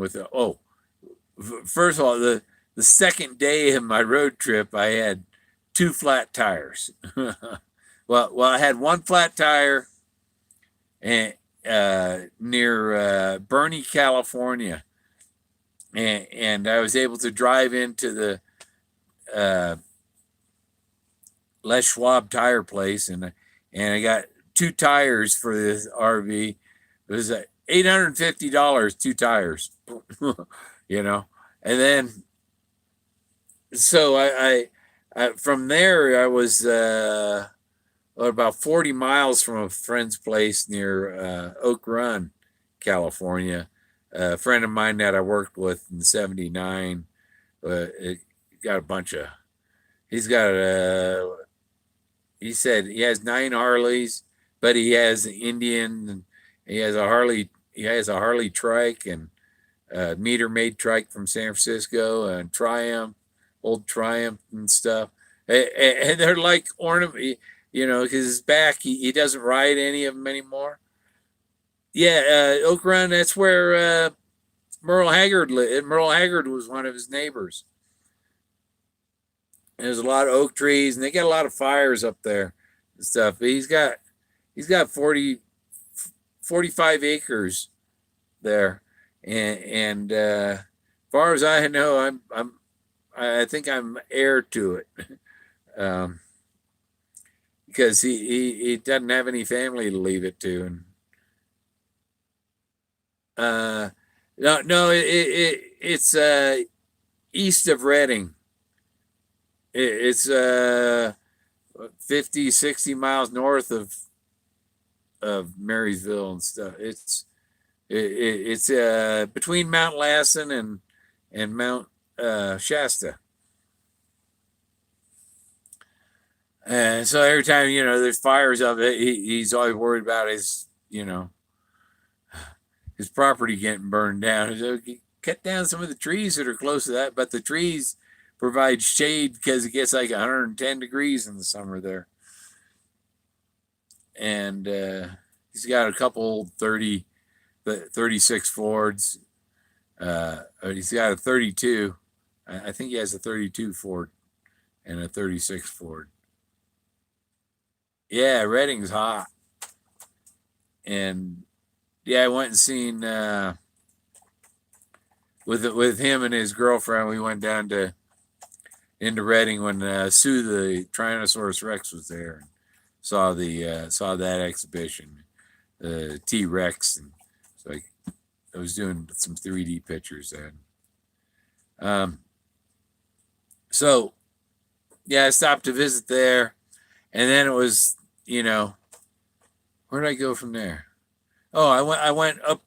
First of all, the second day of my road trip, I had two flat tires. well, I had one flat tire and near Bernie, California, and I was able to drive into the Les Schwab tire place, and I got two tires for this RV. It was $850, 2 tires, you know, and then so I from there I was about 40 miles from a friend's place near Oak Run, California. A friend of mine that I worked with in '79, it got a bunch of. He's got he said he has 9 Harleys, but he has an Indian. And he has a Harley. He has a Harley trike and a meter maid trike from San Francisco and Triumph, old Triumph and stuff. And they're like ornament, you know, because his back, he doesn't ride any of them anymore. Yeah, Oak Run, that's where Merle Haggard lived. Merle Haggard was one of his neighbors. And there's a lot of oak trees, and they got a lot of fires up there and stuff. But he's got 45 acres there, and as far as I know, I think I'm heir to it. um, because he doesn't have any family to leave it to, and uh, no, it's east of Redding. It's 50, 60 miles north of Marysville and stuff. It's between Mount Lassen and Mount Shasta. And so every time, you know, there's fires of it, he's always worried about his, you know, his property getting burned down. So cut down some of the trees that are close to that, but the trees provide shade because it gets like 110 degrees in the summer there. And he's got a couple 36 Fords. He's got a 32. I think he has a 32 Ford and a 36 Ford. Yeah, Redding's hot. And yeah, I went and seen with him and his girlfriend. We went down into Redding when Sue the Tyrannosaurus Rex was there, and saw that exhibition, the T Rex, and so I was doing some 3D pictures then. So yeah, I stopped to visit there, and then it was, you know, where did I go from there? Oh, I went up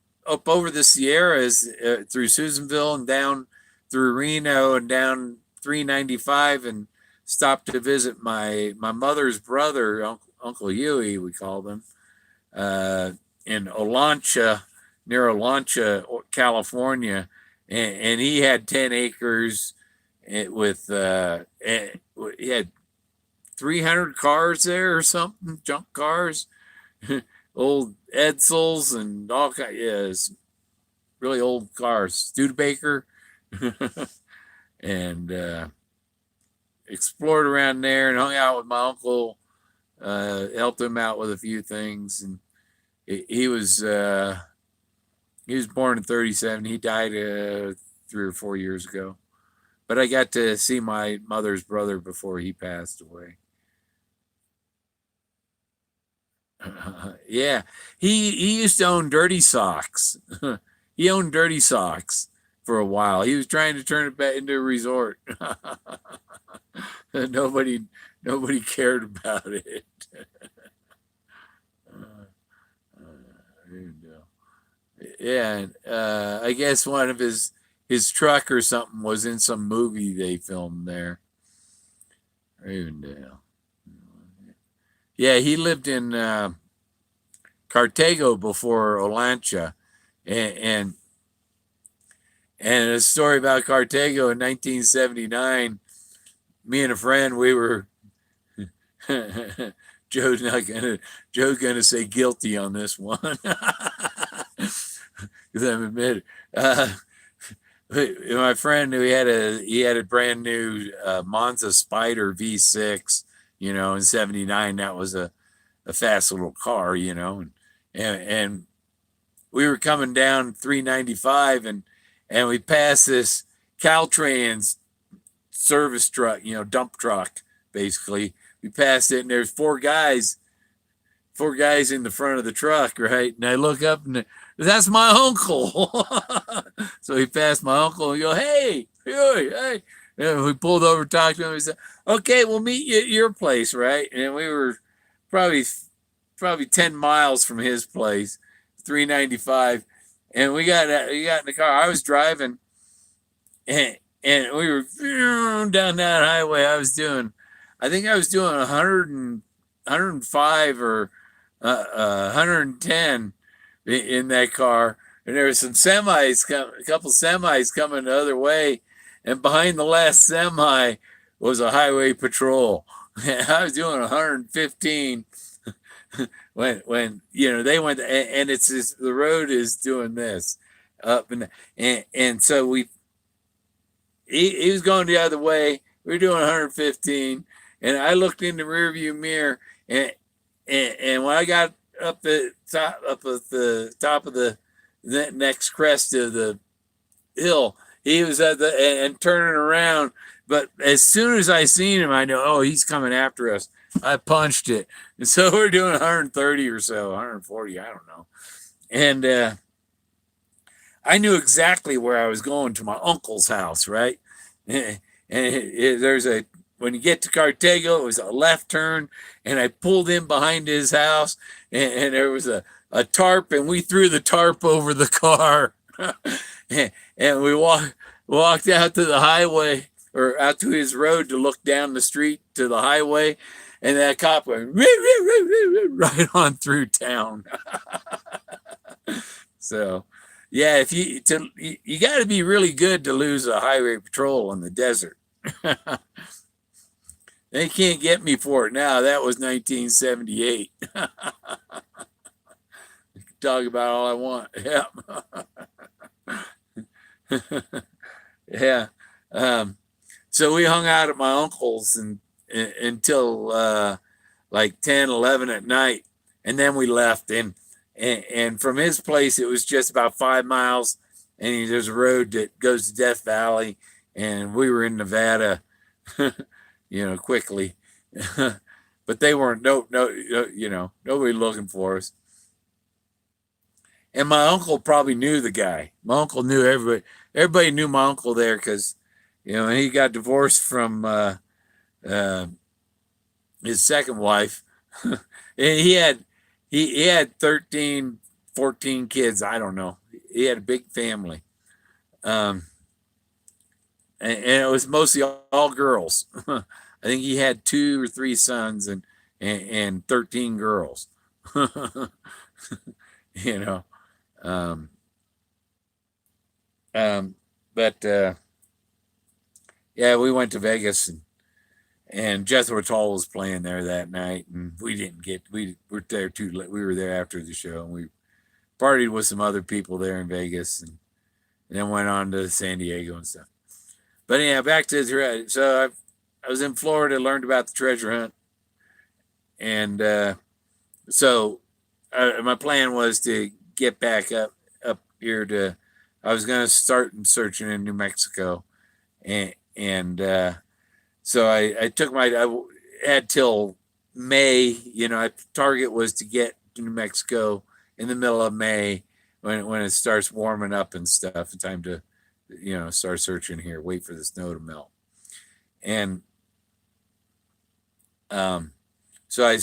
over the Sierras through Susanville and down through Reno and down 395 and stopped to visit my mother's brother, Uncle Huey, we called him, in Olancha, near Olancha, California, and he had 10 acres with he had 300 cars there or something, junk cars, old Edsels and all kinds. Yeah, really old cars. Studebaker, and explored around there and hung out with my uncle. Helped him out with a few things, and he was born in '37. He died 3 or 4 years ago, but I got to see my mother's brother before he passed away. Yeah, he used to own Dirty Socks. He owned Dirty Socks for a while. He was trying to turn it back into a resort. nobody cared about it. Yeah, I guess one of his truck or something was in some movie they filmed there. Avondale. Yeah, he lived in Cartago before Olancha, and a story about Cartago in 1979. Me and a friend, we were Joe's gonna say guilty on this one because I'm admitted. My friend, he had a brand new Monza Spider V6. You know, in '79, that was a fast little car. You know, and we were coming down 395, and we passed this Caltrans service truck, you know, dump truck, basically. We passed it, and there's four guys four guys in the front of the truck, right? And I look up and that's my uncle. So he passed my uncle and go, hey, hey, hey. And we pulled over, talked to him. He said, okay, we'll meet you at your place, right? And we were probably 10 miles from his place, 395. And we got in the car. I was driving, and we were down that highway. I think I was doing 100 and 105 or 110 in that car, and there were some semis, a couple semis coming the other way, and behind the last semi was a highway patrol. I was doing 115 when they went, and it's just, the road is doing this up and so he was going the other way. We were doing 115, and I looked in the rearview mirror, and when I got up at the top of the next crest of the hill, he was and turning around. But as soon as I seen him, I know, oh, he's coming after us. I punched it, and so we're doing 130 or so, 140, I don't know. And I knew exactly where I was going, to my uncle's house, right? And when you get to Cartego, it was a left turn, and I pulled in behind his house, and there was a tarp, and we threw the tarp over the car. And we walked out to the highway, or out to his road, to look down the street to the highway, and that cop went right on through town. So, yeah, you got to be really good to lose a highway patrol in the desert. They can't get me for it now. That was 1978. Talk about all I want. Yeah. Yeah. So we hung out at my uncle's until like 10, 11 at night, and then we left. And from his place, it was just about 5 miles, and there's a road that goes to Death Valley, and we were in Nevada, quickly. But they weren't, nobody looking for us. And my uncle probably knew the guy. My uncle knew everybody. Everybody knew my uncle there because, he got divorced from his second wife. And he had 13, 14 kids. I don't know. He had a big family. And it was mostly all girls. I think he had 2 or 3 sons and 13 girls. But yeah, we went to Vegas, and Jethro Tull was playing there that night, and we were there too late. We were there after the show, and we partied with some other people there in Vegas, and then went on to San Diego and stuff. But yeah, back to the, so I was in Florida, learned about the treasure hunt, and so my plan was to get back up here I was going to start searching in New Mexico, and so I had till May. Target was to get to New Mexico in the middle of May when it starts warming up and stuff. Time to start searching here. Wait for the snow to melt, and so I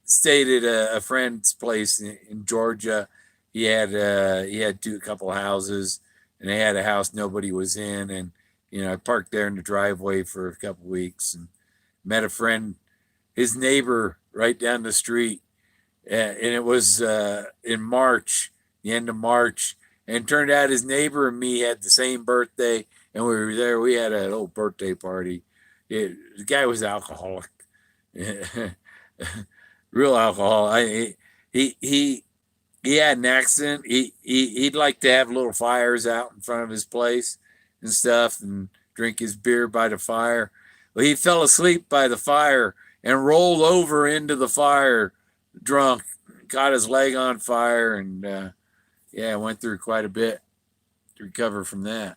stayed at a friend's place in Georgia. He had a couple houses, and they had a house nobody was in, and I parked there in the driveway for a couple weeks and met a friend, his neighbor right down the street, and it was in March, the end of March, and it turned out his neighbor and me had the same birthday, and we were there. We had a little birthday party. The guy was alcoholic, real alcohol. He had an accident. He'd like to have little fires out in front of his place and stuff, and drink his beer by the fire. Well, he fell asleep by the fire and rolled over into the fire drunk, caught his leg on fire, and went through quite a bit to recover from that.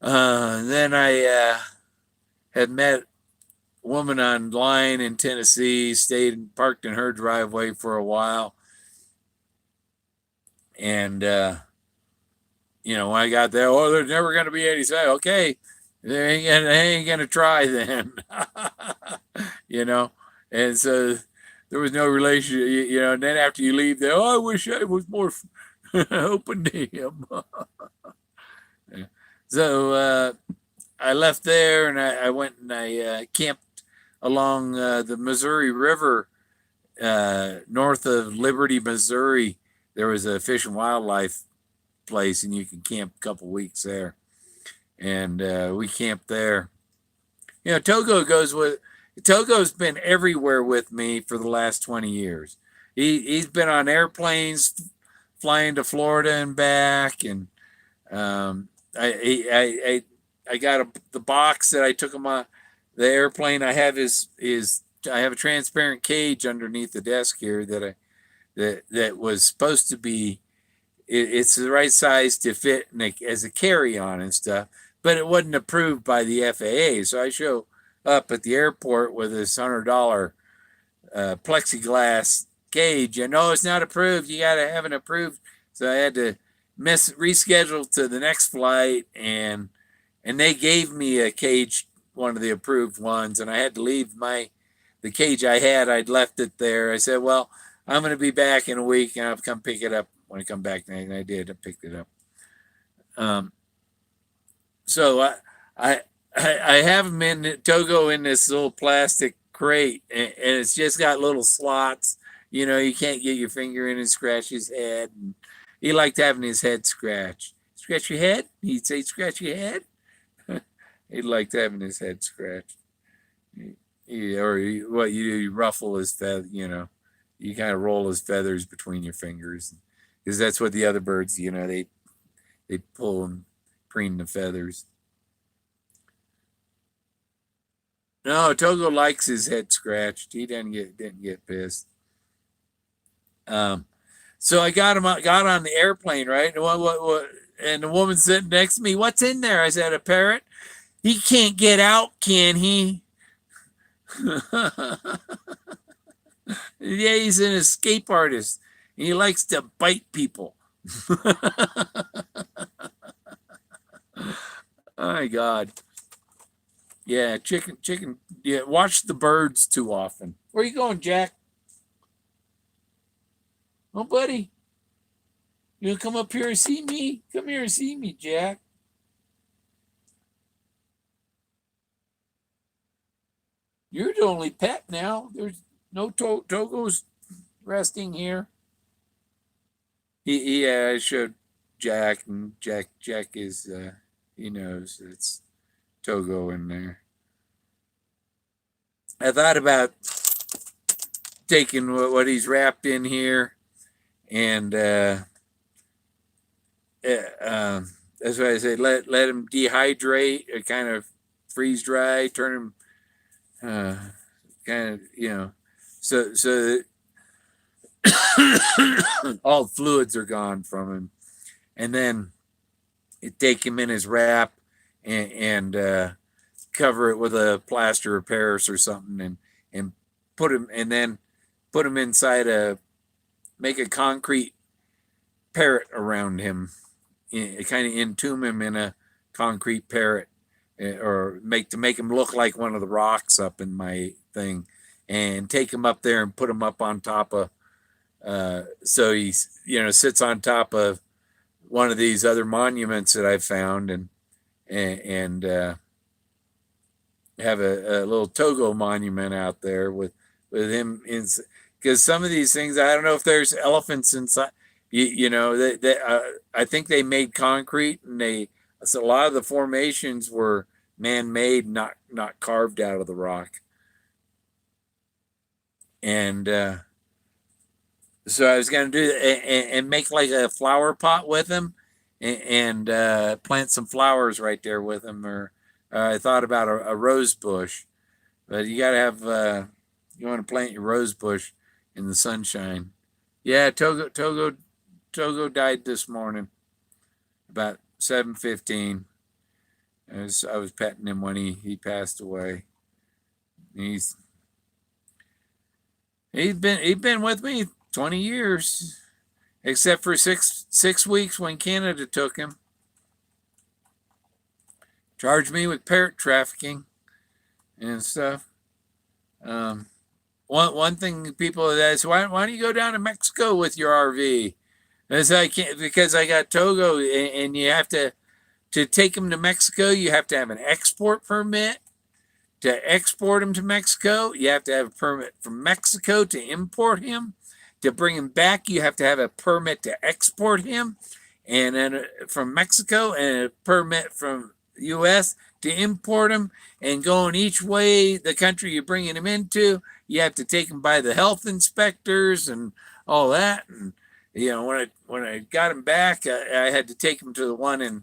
Then I had met woman online in Tennessee, stayed parked in her driveway for a while. And, when I got there, there's never going to be any. Say, okay, they ain't going to try then, And so there was no relation, and then after you leave there, I wish I was more open to him. So I left there and I went and I camped along the Missouri River north of Liberty, Missouri. There was a fish and wildlife place and you can camp a couple weeks there. And we camped there. Togo's been everywhere with me for the last 20 years. He's been on airplanes flying to Florida and back, and I got the box that I took him on the airplane. I have I have a transparent cage underneath the desk here that was supposed to be it's the right size to fit as a carry-on and stuff, but it wasn't approved by the FAA. So I show up at the airport with this $100 plexiglass cage, and no, it's not approved. You got to have it approved. So I had to reschedule to the next flight, and they gave me a cage, one of the approved ones, and I had to leave the cage I had. I'd left it there. I said, well, I'm going to be back in a week, and I'll come pick it up when I come back. And I did. I picked it up. So I have him in Togo in this little plastic crate, and it's just got little slots. You can't get your finger in and scratch his head. And he liked having his head scratched. Scratch your head? He'd say, scratch your head? He liked having his head scratched. Or what you do, you ruffle his feather, you kind of roll his feathers between your fingers. Because that's what the other birds, they pull and preen the feathers. No, Togo likes his head scratched. He didn't get pissed. So I got on the airplane, right? And the woman sitting next to me, what's in there? I said, a parrot. He can't get out, can he? Yeah, he's an escape artist. He likes to bite people. Oh my God. Yeah, chicken. Yeah, watch the birds too often. Where you going, Jack? Oh, buddy. You gonna come up here and see me? Come here and see me, Jack. You're the only pet now. There's no Togo's resting here. I showed Jack, and Jack is he knows it's Togo in there. I thought about taking what he's wrapped in here, and that's why I say let him dehydrate, or kind of freeze dry, turn him kind of so that all fluids are gone from him, and then take him in his wrap and cover it with a plaster of Paris or something, and put him inside make a concrete parrot around him, kind of entomb him in a concrete parrot, or make him look like one of the rocks up in my thing, and take him up there and put him up on top of so he sits on top of one of these other monuments that I found, and have a little Togo monument out there with him in, because some of these things, I don't know if there's elephants inside. I think they made concrete, and so a lot of the formations were man-made, not carved out of the rock. And so I was going to do and make like a flower pot with him, and plant some flowers right there with him. Or I thought about a rose bush, but you got to have you want to plant your rose bush in the sunshine. Yeah, Togo died this morning about 7:15. I was petting him when he passed away. He's he's been with me 20 years, except for six weeks when Canada took him. Charged me with parrot trafficking and stuff. One thing people ask, why don't you go down to Mexico with your RV? As I can't, because I got Togo, and you have to take him to Mexico. You have to have an export permit to export him to Mexico. You have to have a permit from Mexico to import him. To bring him back, you have to have a permit to export him, and then from Mexico, and a permit from U.S. to import him. And going each way the country you're bringing him into, you have to take him by the health inspectors and all that. And when I got him back, I had to take him to the one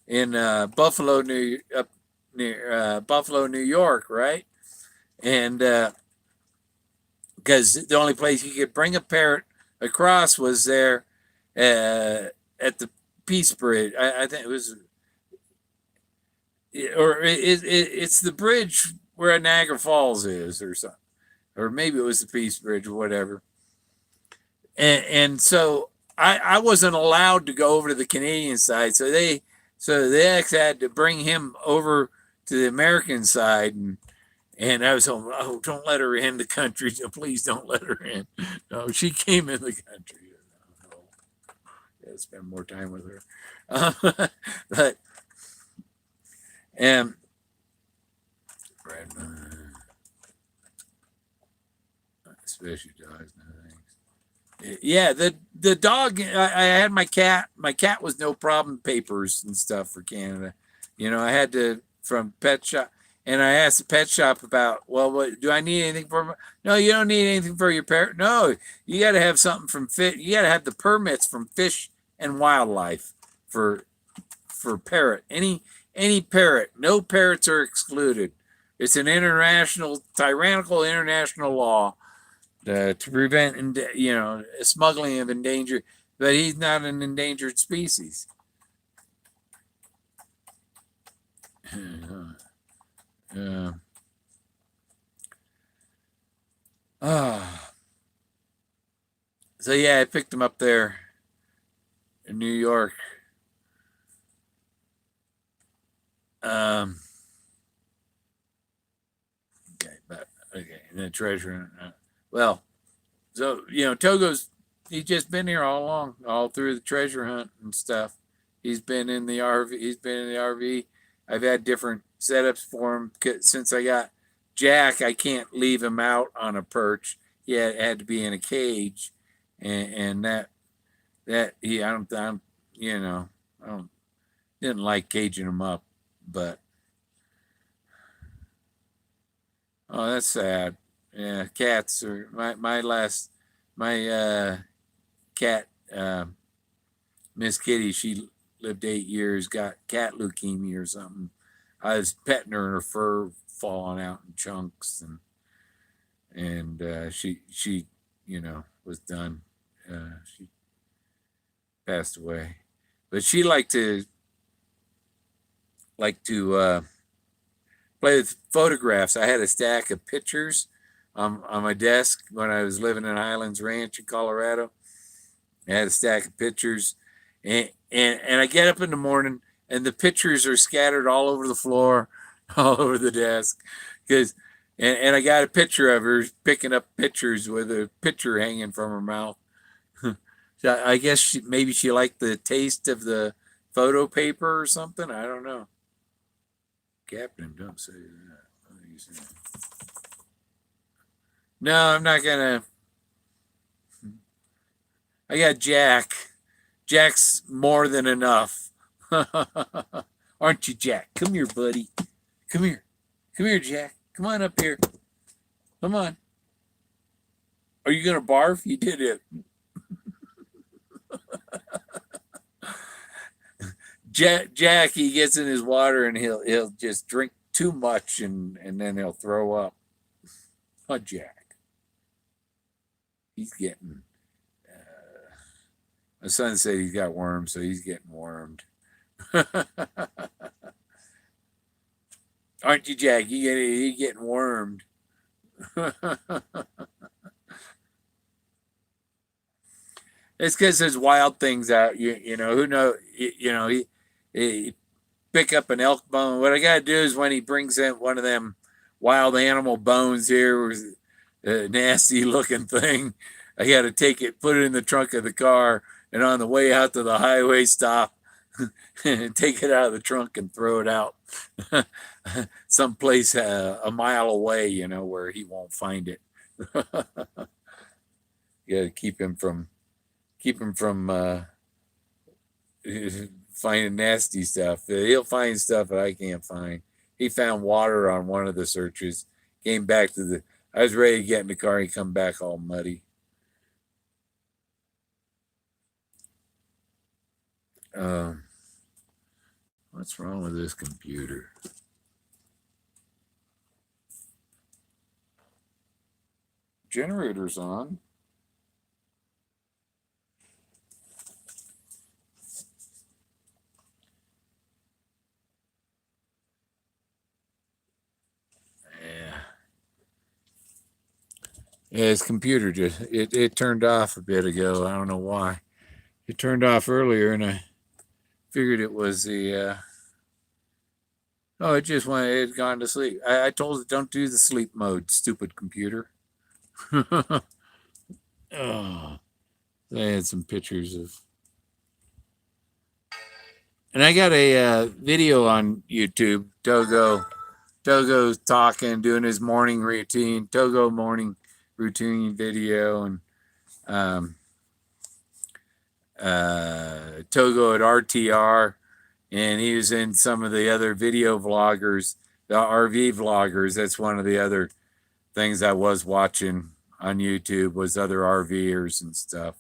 in Buffalo, up near Buffalo, New York, right? And because the only place you could bring a parrot across was there at the Peace Bridge. I think it was, or it's the bridge where Niagara Falls is, or something, or maybe it was the Peace Bridge or whatever. And so I wasn't allowed to go over to the Canadian side, so the ex had to bring him over to the American side, and I was home. Oh, don't let her in the country. Please don't let her in. No, she came in the country. No, yeah, spend more time with her. But especially dogs and things. Yeah, the dog. I had my cat. My cat was no problem. Papers and stuff for Canada. I had to from pet shop. And I asked the pet shop about, well, what do I need anything for? No, you don't need anything for your parrot. No, you got to have something from fish. You got to have the permits from Fish and Wildlife for parrot. Any parrot. No parrots are excluded. It's an tyrannical international law to prevent smuggling of endangered. But he's not an endangered species. So yeah, I picked him up there in New York. Okay, and the treasure. Well, so Togo's he's just been here all along, all through the treasure hunt and stuff. He's been in the RV. I've had different setups for him since I got Jack. I can't leave him out on a perch. He had to be in a cage, and that he I don't didn't like caging him up, but oh, that's sad. Yeah, cats are my cat, Miss Kitty. She lived 8 years, got cat leukemia or something. I was petting her and her fur falling out in chunks, and she was done. She passed away, but she liked to play with photographs. I had a stack of pictures on my desk when I was living in Highlands Ranch in Colorado. I had a stack of pictures, and I get up in the morning and the pictures are scattered all over the floor, all over the desk, and I got a picture of her picking up pictures with a picture hanging from her mouth. So I guess maybe she liked the taste of the photo paper or something. I don't know. Captain, don't say that. What are you saying? No, I'm not gonna. I got Jack. Jack's more than enough. Aren't you, Jack? Come here, buddy. Come here. Come here, Jack. Come on up here. Come on. Are you gonna barf? You did it. Jack, he gets in his water and he'll just drink too much and then he'll throw up. Oh, Jack. He's getting. My son said he's got worms, so he's getting wormed. Aren't you, Jack? You're getting wormed. It's because there's wild things out. You know who know. You know he pick up an elk bone. What I gotta do is when he brings in one of them wild animal bones here, a nasty looking thing, I gotta take it, put it in the trunk of the car, and on the way out to the highway, stop and take it out of the trunk and throw it out someplace a mile away. You know where he won't find it. You gotta keep him from finding nasty stuff. He'll find stuff that I can't find. He found water on one of the searches. Came back to the. I was ready to get in the car. He come back all muddy. What's wrong with this computer? Generator's on. Yeah, his computer just it turned off a bit ago. I don't know why. It turned off earlier, and I figured it was the. Oh, it just went. It had gone to sleep. I told it don't do the sleep mode. Stupid computer. Oh, they had some pictures of. And I got a video on YouTube. Togo's talking, doing his morning routine. Togo morning routine video, and Togo at RTR, and he was in some of the other video vloggers, the RV vloggers. That's one of the other things I was watching on YouTube was other RVers and stuff.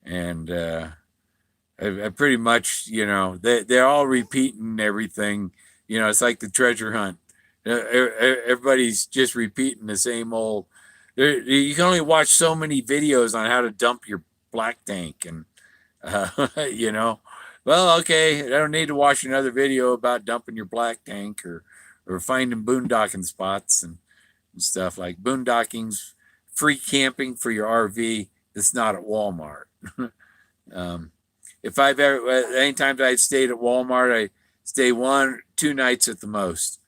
And I pretty much, they're all repeating everything. It's like the treasure hunt. Everybody's just repeating the same old. You can only watch so many videos on how to dump your black tank, and well, okay, I don't need to watch another video about dumping your black tank or finding boondocking spots and stuff like boondocking's free camping for your RV. It's not at Walmart. If I've ever, anytime I've stayed at Walmart, I stay 1-2 nights at the most.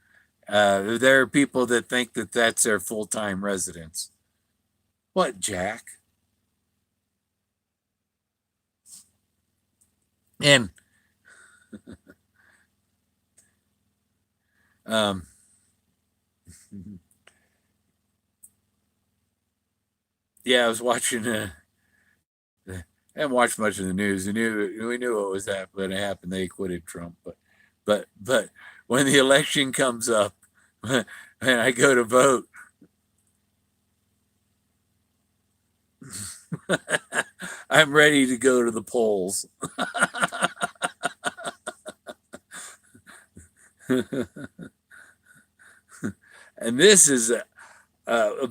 There are people that think that that's their full-time residence. What, Jack? And yeah, I was watching. I haven't watched much of the news. We knew what was going to happen. They acquitted Trump, but when the election comes up, and I go to vote, I'm ready to go to the polls. And this is a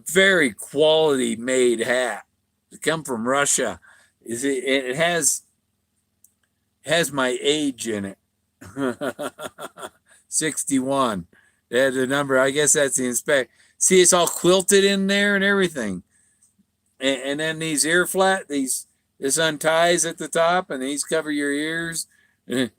very quality made hat. It come from Russia. It has my age in it. 61. The number, I guess that's the inspect. See, it's all quilted in there and everything. And then these ear flat, this unties at the top, and these cover your ears. And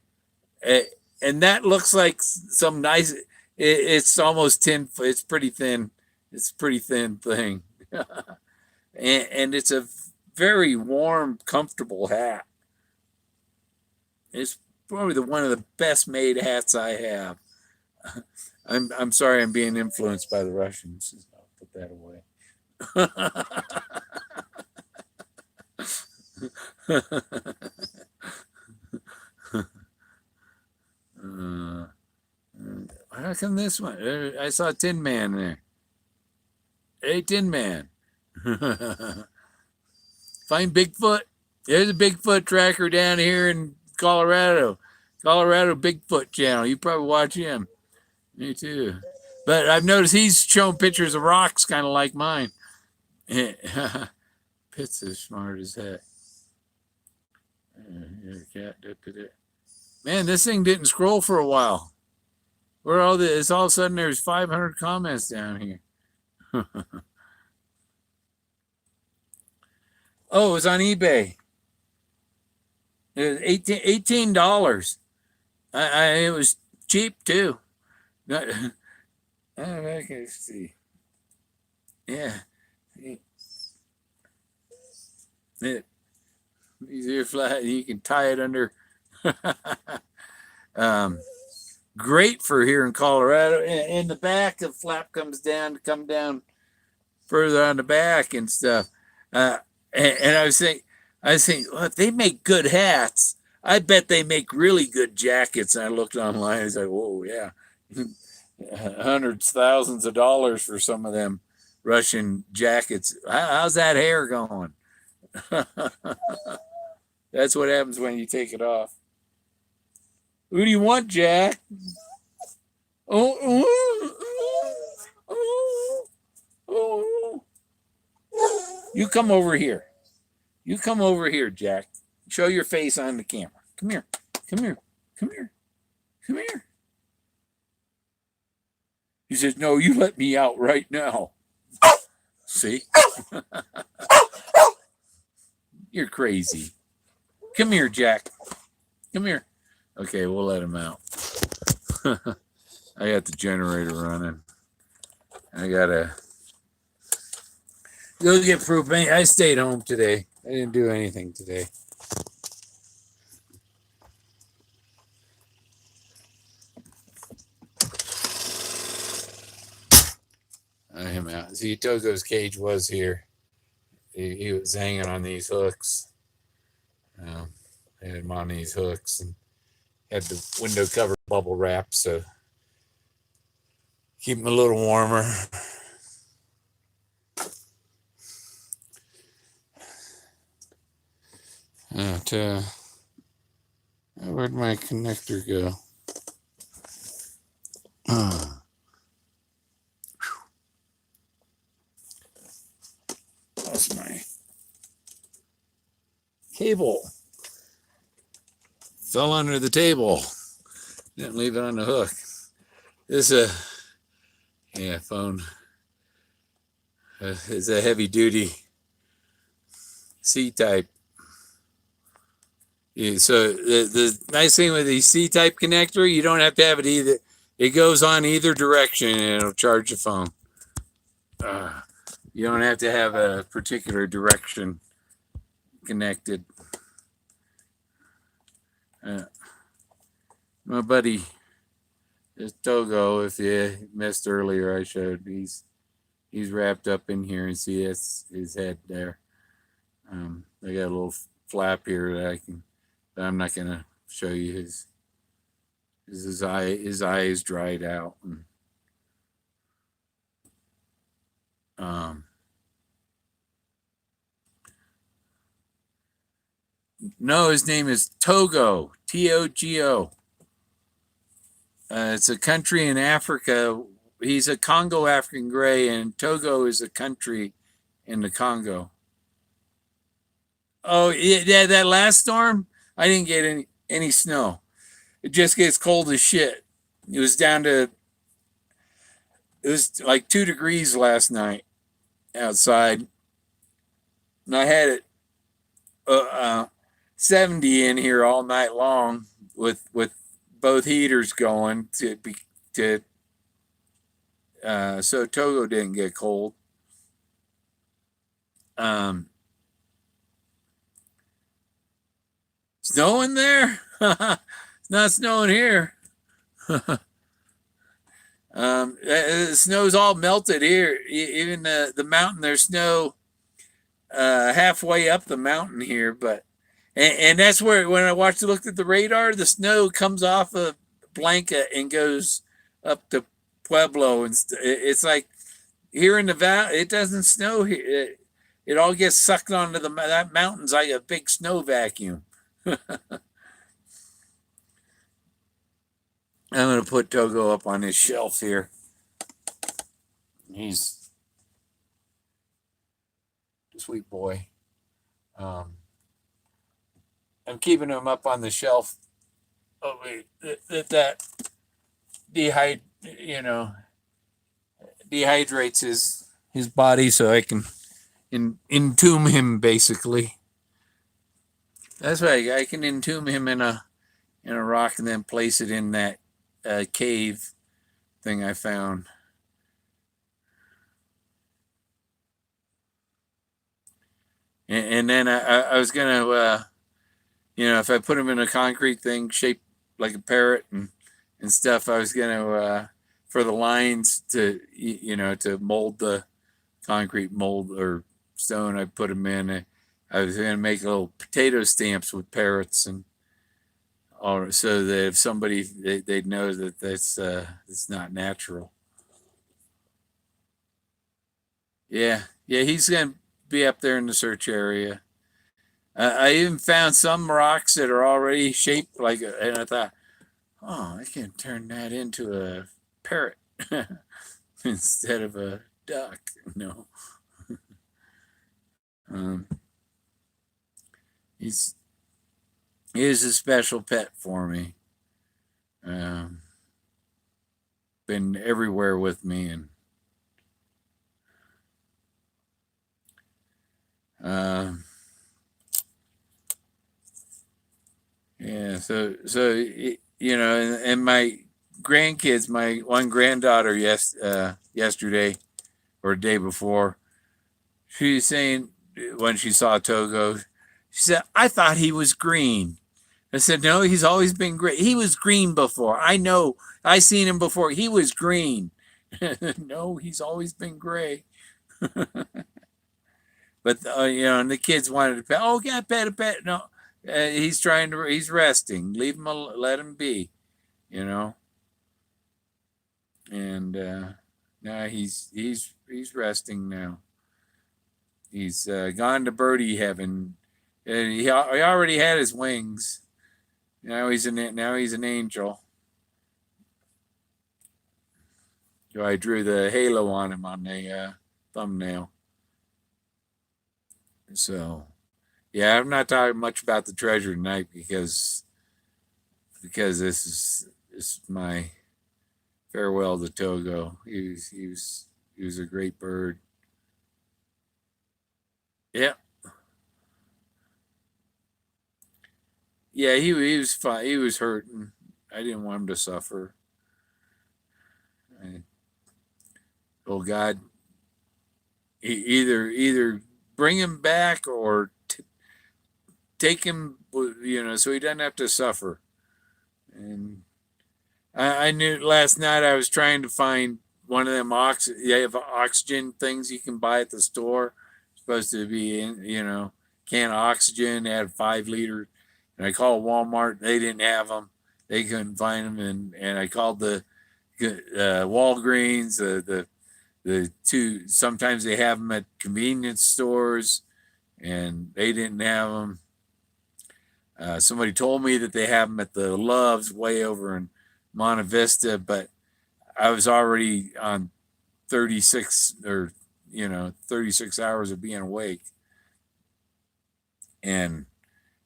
that looks like some nice. It's almost tin. It's pretty thin. It's a pretty thin thing, and it's a very warm, comfortable hat. It's probably one of the best made hats I have. I'm sorry, I'm being influenced by the Russians. I'll put that away. How come this one? I saw Tin Man there. Hey, Tin Man. Find Bigfoot? There's a Bigfoot tracker down here in Colorado. Colorado Bigfoot channel. You probably watch him. Me too. But I've noticed he's shown pictures of rocks kind of like mine. Pitt's as smart as heck. Man, this thing didn't scroll for a while. Where all this? All of a sudden, there's 500 comments down here. Oh, it was on eBay. It was $18. It was cheap too. I can see. Yeah. Easier flat. You can tie it under. Great for here in Colorado. In the back, the flap comes down to come down further on the back and stuff. And I was saying, well, if they make good hats, I bet they make really good jackets. And I looked online. I was like, whoa, yeah, hundreds, thousands of dollars for some of them Russian jackets. How's that hair going? That's what happens when you take it off. Who do you want, Jack? Oh. You come over here. You come over here, Jack. Show your face on the camera. Come here. Come here. Come here. Come here. He says, no, you let me out right now. See? You're crazy. Come here, Jack. Come here. Okay, we'll let him out. I got the generator running. I gotta go get propane. I stayed home today. I didn't do anything today. I am out. See, Togo's cage was here. He was hanging on these hooks. I had him on these hooks and had the window cover bubble wrap, so keep him a little warmer. Where'd my connector go? That's my cable. Fell under the table. Didn't leave it on the hook. This phone. It's a heavy duty C-type. Yeah, so the nice thing with the C-type connector, you don't have to have it either. It goes on either direction and it'll charge the phone. You don't have to have a particular direction connected. My buddy, this Togo, if you missed earlier, I showed he's wrapped up in here and see his head there. I got a little flap here that I'm not gonna show you his eye is dried out. No, his name is Togo, Togo. It's a country in Africa. He's a Congo African gray, and Togo is a country in the Congo. Oh, yeah, that last storm, I didn't get any snow. It just gets cold as shit. It was like 2 degrees last night outside. And I had it 70 in here all night long with both heaters going so Togo didn't get cold. Snowing there? It's not snowing here. The snow's all melted here. Even the mountain, there's snow halfway up the mountain here, but and that's where when I looked at the radar, the snow comes off of Blanca and goes up to Pueblo, and it's like here in the valley, it doesn't snow here. It all gets sucked onto that mountain's like a big snow vacuum. I'm going to put Togo up on his shelf here. He's a sweet boy. I'm keeping him up on the shelf. Oh, wait, that you know, dehydrates his body so I can entomb him basically. That's right. I can entomb him in a rock and then place it in that cave thing I found. And then I was gonna, if I put him in a concrete thing shaped like a parrot and stuff, I was gonna for the lines to to mold the concrete mold or stone I put him in. I was gonna make little potato stamps with parrots and all, so that if somebody they'd know that it's not natural. Yeah, yeah, he's gonna be up there in the search area. I even found some rocks that are already shaped like, and I thought, oh, I can turn that into a parrot instead of a duck. No, um, he's he is a special pet for me. Um, been everywhere with me, and um, yeah. And my grandkids, my one granddaughter, yesterday or the day before, she was saying when she saw Togo, she said, "I thought he was green." I said, "No, he's always been gray. He was green before. I know. I seen him before. He was green." No, he's always been gray. But and the kids wanted to pet. Oh, yeah, pet a pet. No, he's resting. Leave him, let him be. You know, and now he's resting now. He's gone to birdie heaven. He already had his wings. Now he's an angel. So I drew the halo on him on the thumbnail. So, yeah, I'm not talking much about the treasure tonight because this is my farewell to Togo. He was a great bird. Yeah, yeah, he was fine. He was hurting. I didn't want him to suffer. I, oh God, either bring him back or take him, so he doesn't have to suffer. And I knew last night I was trying to find one of them they have oxygen things you can buy at the store. It's supposed to be can of oxygen, add 5 liter. And I called Walmart, they didn't have them. They couldn't find them, and I called the Walgreens, the two. Sometimes they have them at convenience stores, and they didn't have them. Somebody told me that they have them at the Loves way over in Monte Vista, but I was already on 36 hours of being awake, and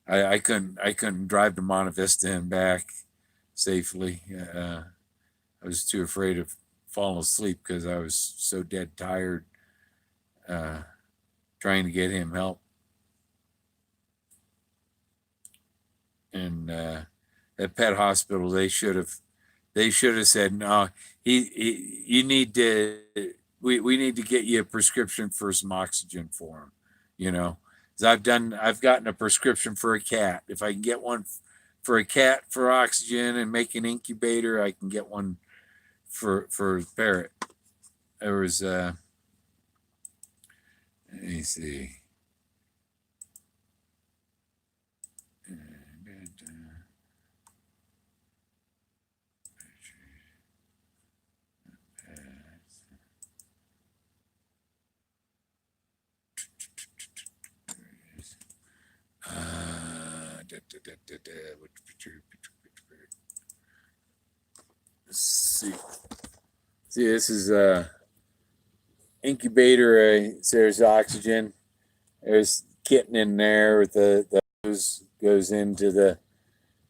I couldn't drive to Monte Vista and back safely. I was too afraid of falling asleep because I was so dead tired trying to get him help. And at pet hospital, they should have said, no, you need to, we need to get you a prescription for some oxygen for him, I've gotten a prescription for a cat. If I can get one for a cat for oxygen and make an incubator, I can get one for parrot. There was let me see. Let's see. This is a incubator. There's oxygen. There's kitten in there with the goes into the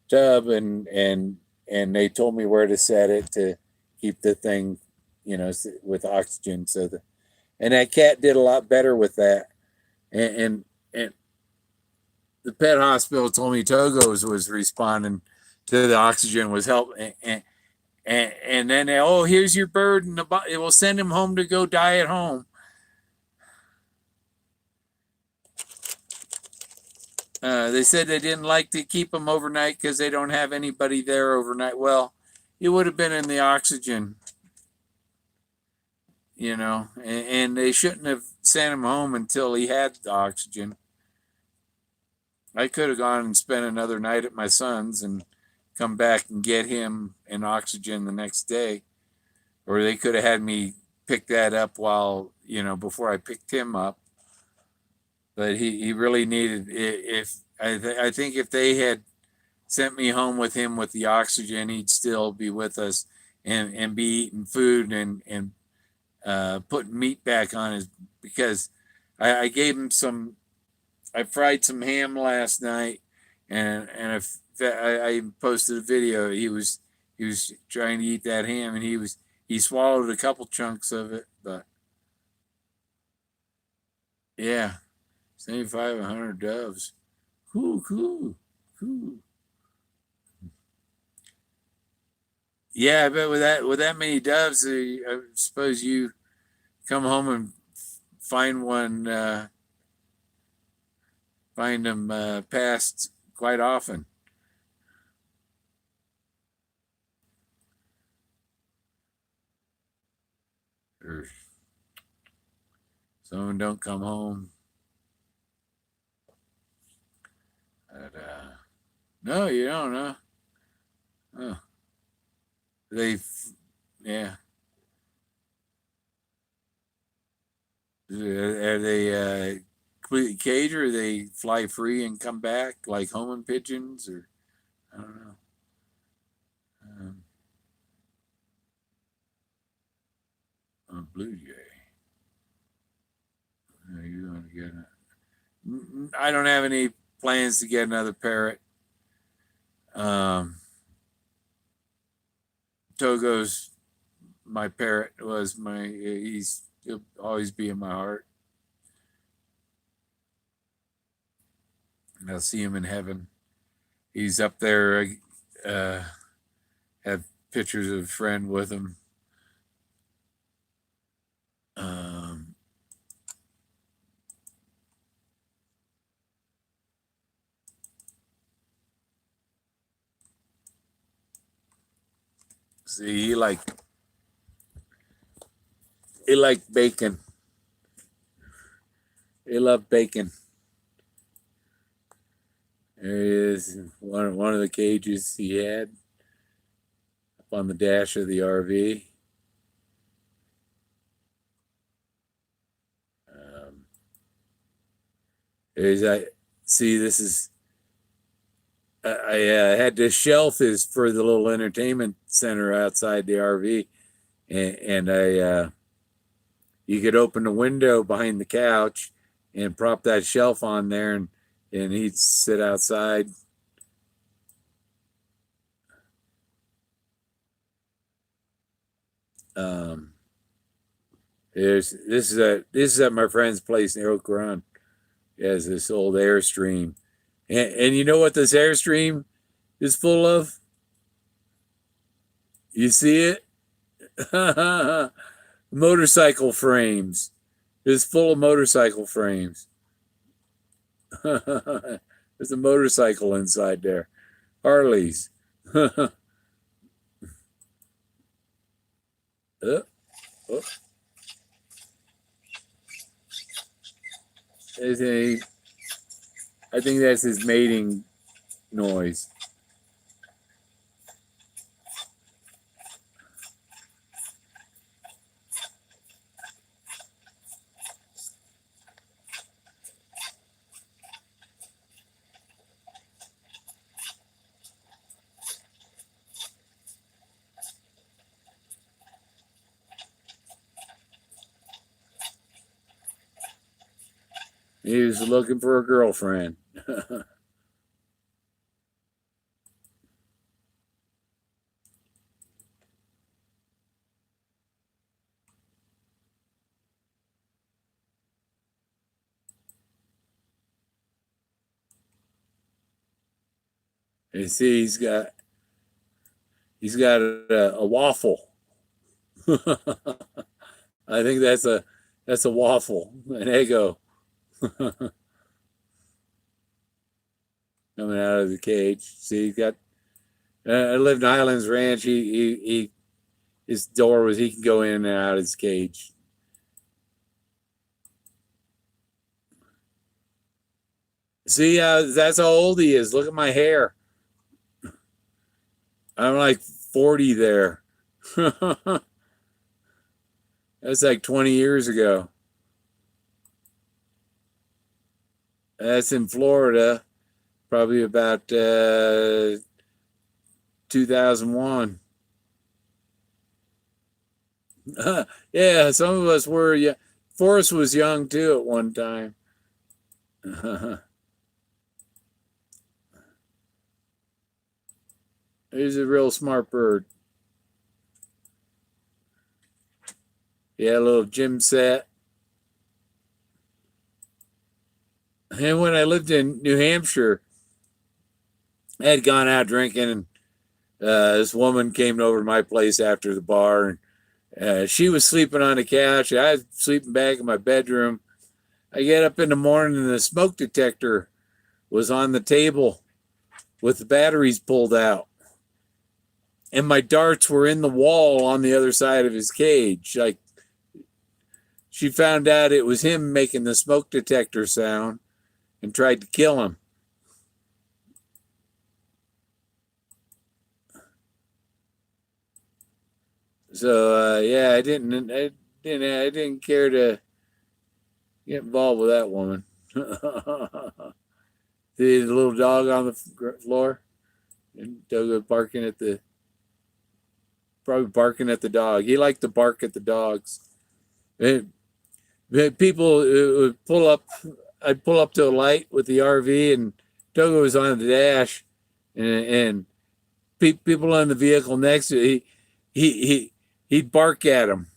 tub, and they told me where to set it to keep the thing, with oxygen. And that cat did a lot better with that. And the pet hospital told me Togo's was responding to the oxygen, was helping. And then here's your bird, and it will send him home to go die at home. They said they didn't like to keep him overnight because they don't have anybody there overnight. Well, he would have been in the oxygen, and they shouldn't have sent him home until he had the oxygen. I could have gone and spent another night at my son's and come back and get him an oxygen the next day. Or they could have had me pick that up before I picked him up. But he really needed, I think if they had sent me home with him with the oxygen, he'd still be with us and be eating food and putting meat back on his, because I gave him I fried some ham last night, and I posted a video. He was trying to eat that ham, and he swallowed a couple chunks of it, but yeah, 7,500 doves. Cool. Yeah, I bet with that many doves, I suppose you come home and find them passed quite often. Or some of them don't come home. But, no, you don't, huh? Huh. Yeah. Are they completely caged, or they fly free and come back like homing pigeons, or I don't know. A blue jay. You want to get I don't have any plans to get another parrot. Togo's my parrot. He'll always be in my heart. And I'll see him in heaven. He's up there. Have pictures of a friend with him. See, he liked bacon. He loved bacon. There he is, one of the cages he had up on the dash of the RV. This is. I had this shelf is for the little entertainment center outside the RV, and you could open the window behind the couch and prop that shelf on there, and he'd sit outside. This is at my friend's place in Oak Run. He has this old Airstream, and you know what this Airstream is full of? You see it? Motorcycle frames. It's full of motorcycle frames. There's a motorcycle inside there. Harleys. Oh. I think that's his mating noise. He was looking for a girlfriend. You see, he's got a waffle. I think that's a waffle, an Eggo coming out of the cage. See, he's got. I lived in Highlands Ranch. He his door was he can go in and out of his cage. See, that's how old he is. Look at my hair. I'm like 40 there. That's like 20 years ago. That's in Florida, probably about 2001. Yeah, some of us were. Yeah, Forrest was young too at one time. He's a real smart bird. Yeah, a little gym set. And when I lived in New Hampshire, I had gone out drinking, and this woman came over to my place after the bar, and she was sleeping on the couch. I was sleeping back in my bedroom. I get up in the morning, and the smoke detector was on the table with the batteries pulled out. And my darts were in the wall on the other side of his cage. Like, she found out it was him making the smoke detector sound and tried to kill him. So yeah, I didn't care to get involved with that woman. The little dog on the floor, and Doug probably barking at the dog. He liked to bark at the dogs. And people would pull up. I'd pull up to a light with the RV, and Togo was on the dash, and people in the vehicle next to it, he'd bark at him.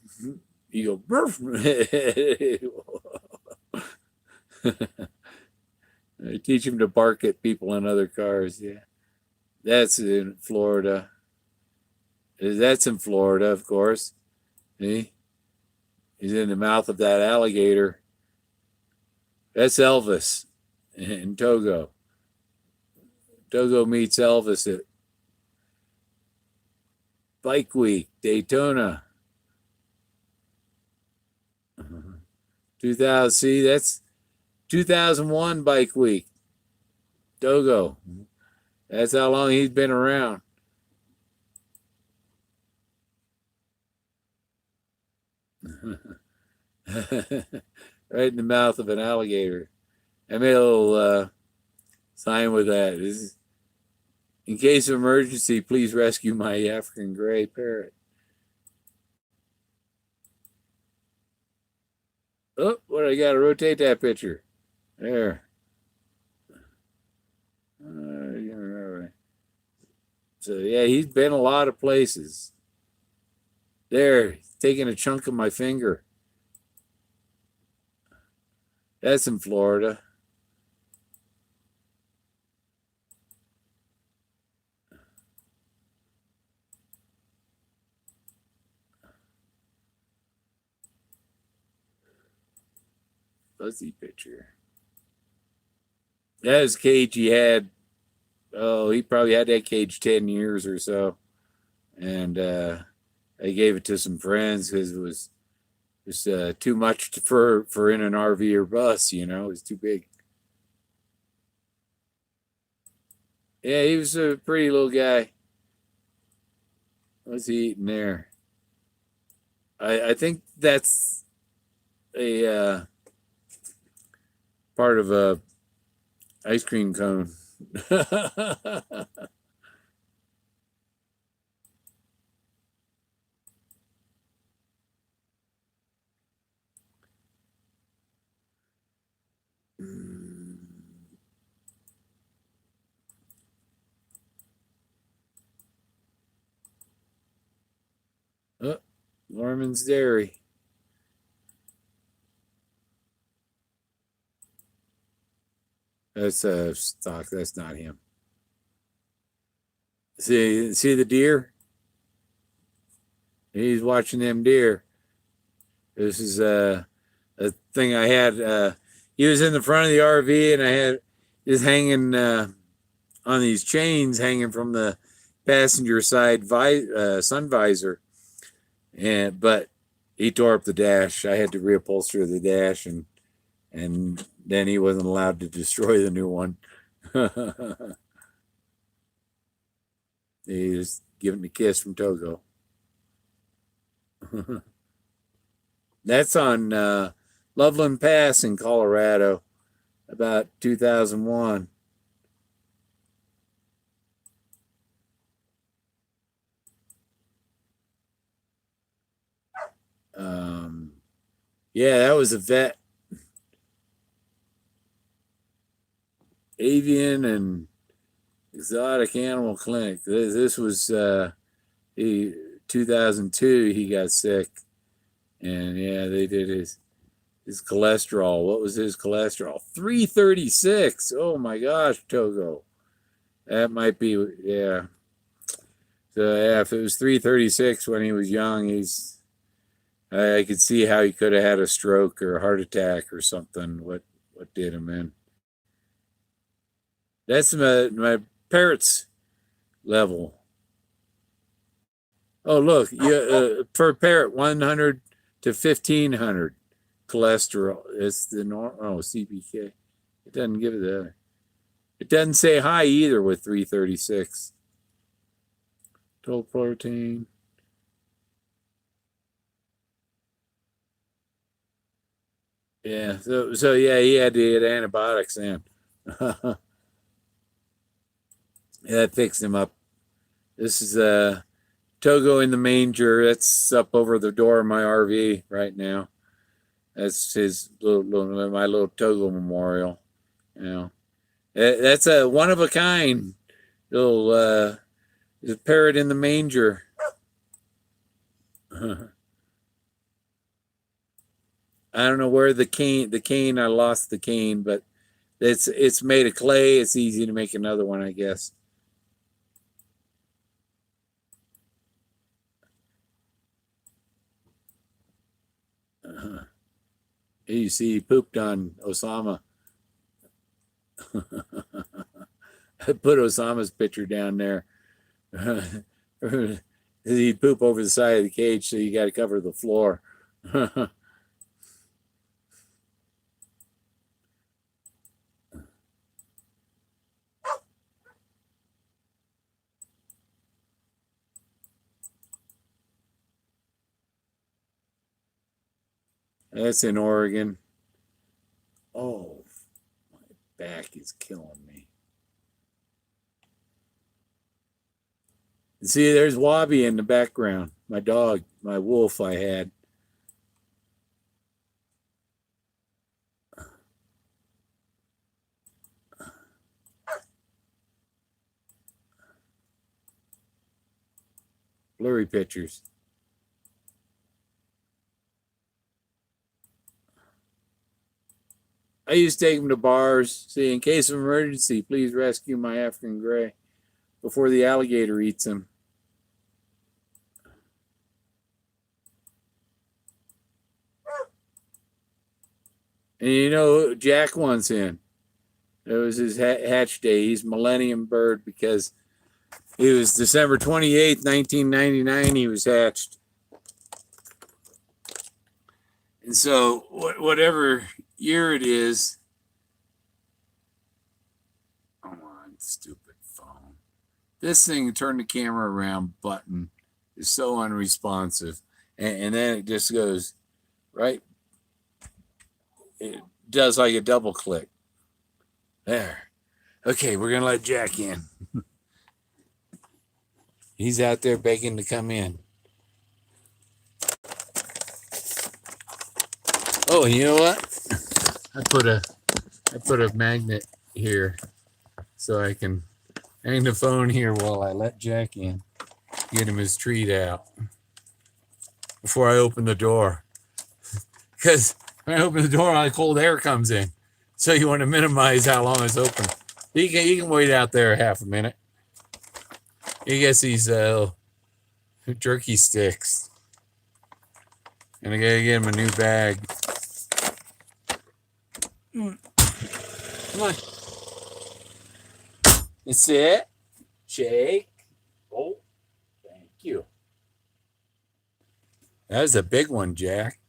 He'd go, "Burf." I teach him to bark at people in other cars. Yeah, that's in Florida. That's in Florida, of course. See? He's in the mouth of that alligator. That's Elvis in Togo. Togo meets Elvis at Bike Week, Daytona. 2000. See, that's 2001 Bike Week, Togo. That's how long he's been around. Right in the mouth of an alligator. I made a little sign with that. In case of emergency, please rescue my African gray parrot. Oh, what I got to rotate that picture. There. So yeah, he's been a lot of places. There, taking a chunk of my finger. That's in Florida. Fuzzy picture. That was cage he had. Oh, he probably had that cage 10 years or so. And I gave it to some friends because it was just too much for in an RV or bus, you know, it was too big. Yeah, he was a pretty little guy. What's he eating there? I think that's a part of a ice cream cone. Oh, Norman's Dairy. That's a stock. That's not him. See the deer? He's watching them deer. This is a thing I had. He was in the front of the RV, and I had just hanging on these chains hanging from the passenger side sun visor, but he tore up the dash. I had to reupholster the dash, and then he wasn't allowed to destroy the new one. He was giving a kiss from Togo. That's on Loveland Pass in Colorado, about 2001. Yeah, that was a vet, avian and exotic animal clinic. This was 2002. He got sick, and yeah, they did his cholesterol. What was his cholesterol? 336. Oh my gosh, Togo. That might be, yeah. So yeah, if it was 336 when he was young, I could see how he could have had a stroke or a heart attack or something. What did him in? That's my parrot's level. Oh look, per parrot 100 to 1500 cholesterol. It's the normal. Oh, CPK. It doesn't give it that. It doesn't say high either with 336. Total protein. Yeah, so yeah, he had to get antibiotics then. Yeah, that fixed him up. This is Togo in the manger. That's up over the door of my RV right now. That's his my little Togo memorial. You know, that's a one of a kind little parrot in the manger. I don't know where the cane. I lost the cane, but it's made of clay. It's easy to make another one, I guess. You see, he pooped on Osama. I put Osama's picture down there. He'd poop over the side of the cage, so you got to cover the floor. That's in Oregon. Oh, my back is killing me. See, there's Wabi in the background. My dog, my wolf I had. Blurry pictures. I used to take them to bars. See, in case of emergency, please rescue my African gray before the alligator eats him. And you know, Jack wants in. It was his hatch day. He's Millennium Bird because it was December 28th, 1999, he was hatched. And so, whatever year it is, come on, stupid phone. This thing, turn the camera around button is so unresponsive. And then it just goes right. It does like a double click. There. Okay, we're going to let Jack in. He's out there begging to come in. Oh, you know what? I put a magnet here so I can hang the phone here while I let Jack in. Get him his treat out before I open the door. Because when I open the door, all the cold air comes in. So you want to minimize how long it's open. You can wait out there half a minute. He gets these jerky sticks. And I gotta get him a new bag. Come on. That's it. Shake. Oh, thank you. That was a big one, Jack.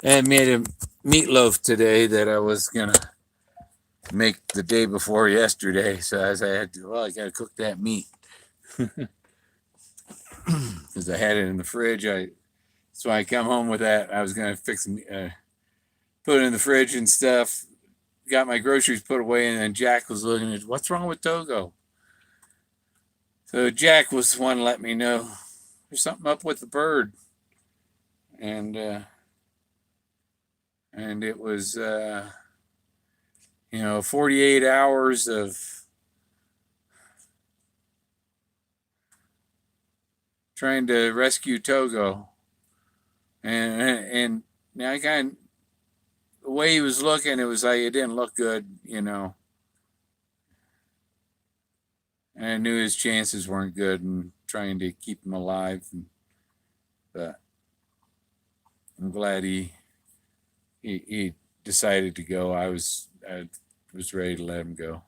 I made a meatloaf today that I was gonna make the day before yesterday. So as I had to, I gotta cook that meat because I had it in the fridge. So I come home with that. I was gonna fix, put it in the fridge and stuff. Got my groceries put away, and then Jack was looking at what's wrong with Togo. So Jack was the one to let me know there's something up with the bird, and it was 48 hours of trying to rescue Togo, and now I kind of, the way he was looking, it was like it didn't look good, And I knew his chances weren't good, and trying to keep him alive. But I'm glad he decided to go. I was ready to let him go.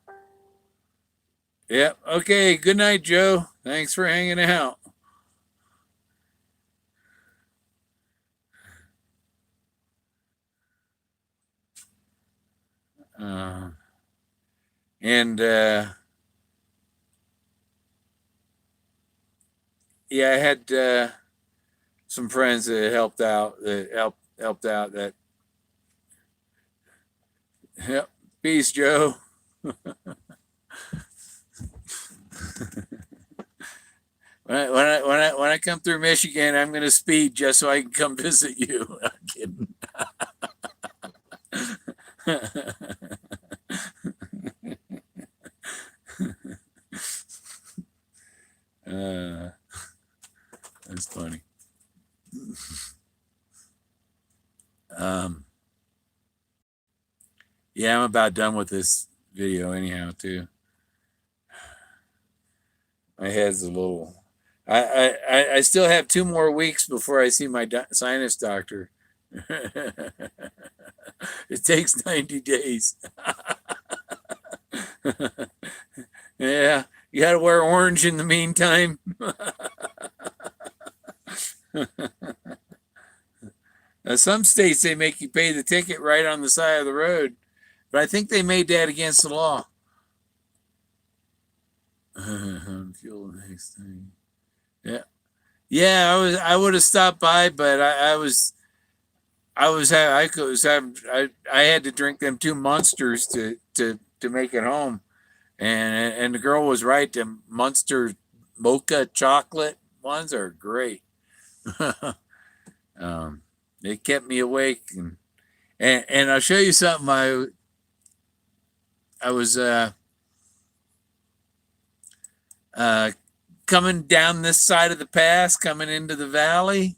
Yep. Okay. Good night, Joe. Thanks for hanging out. Yeah, I had some friends that helped out. That. Yep. Peace, Joe. When I come through Michigan, I'm going to speed just so I can come visit you. I'm kidding. That's funny. Yeah, I'm about done with this video anyhow, too. My head's a little. I still have 2 more weeks before I see my sinus doctor. It takes 90 days. Yeah, you got to wear orange in the meantime. Now, some states they make you pay the ticket right on the side of the road, but I think they made that against the law. Fuel next thing. Yeah, yeah. I would have stopped by, but I had to drink them 2 Monsters to make it home, and the girl was right. The Monster mocha chocolate ones are great. It kept me awake, and I'll show you something. I was coming down this side of the pass, coming into the valley.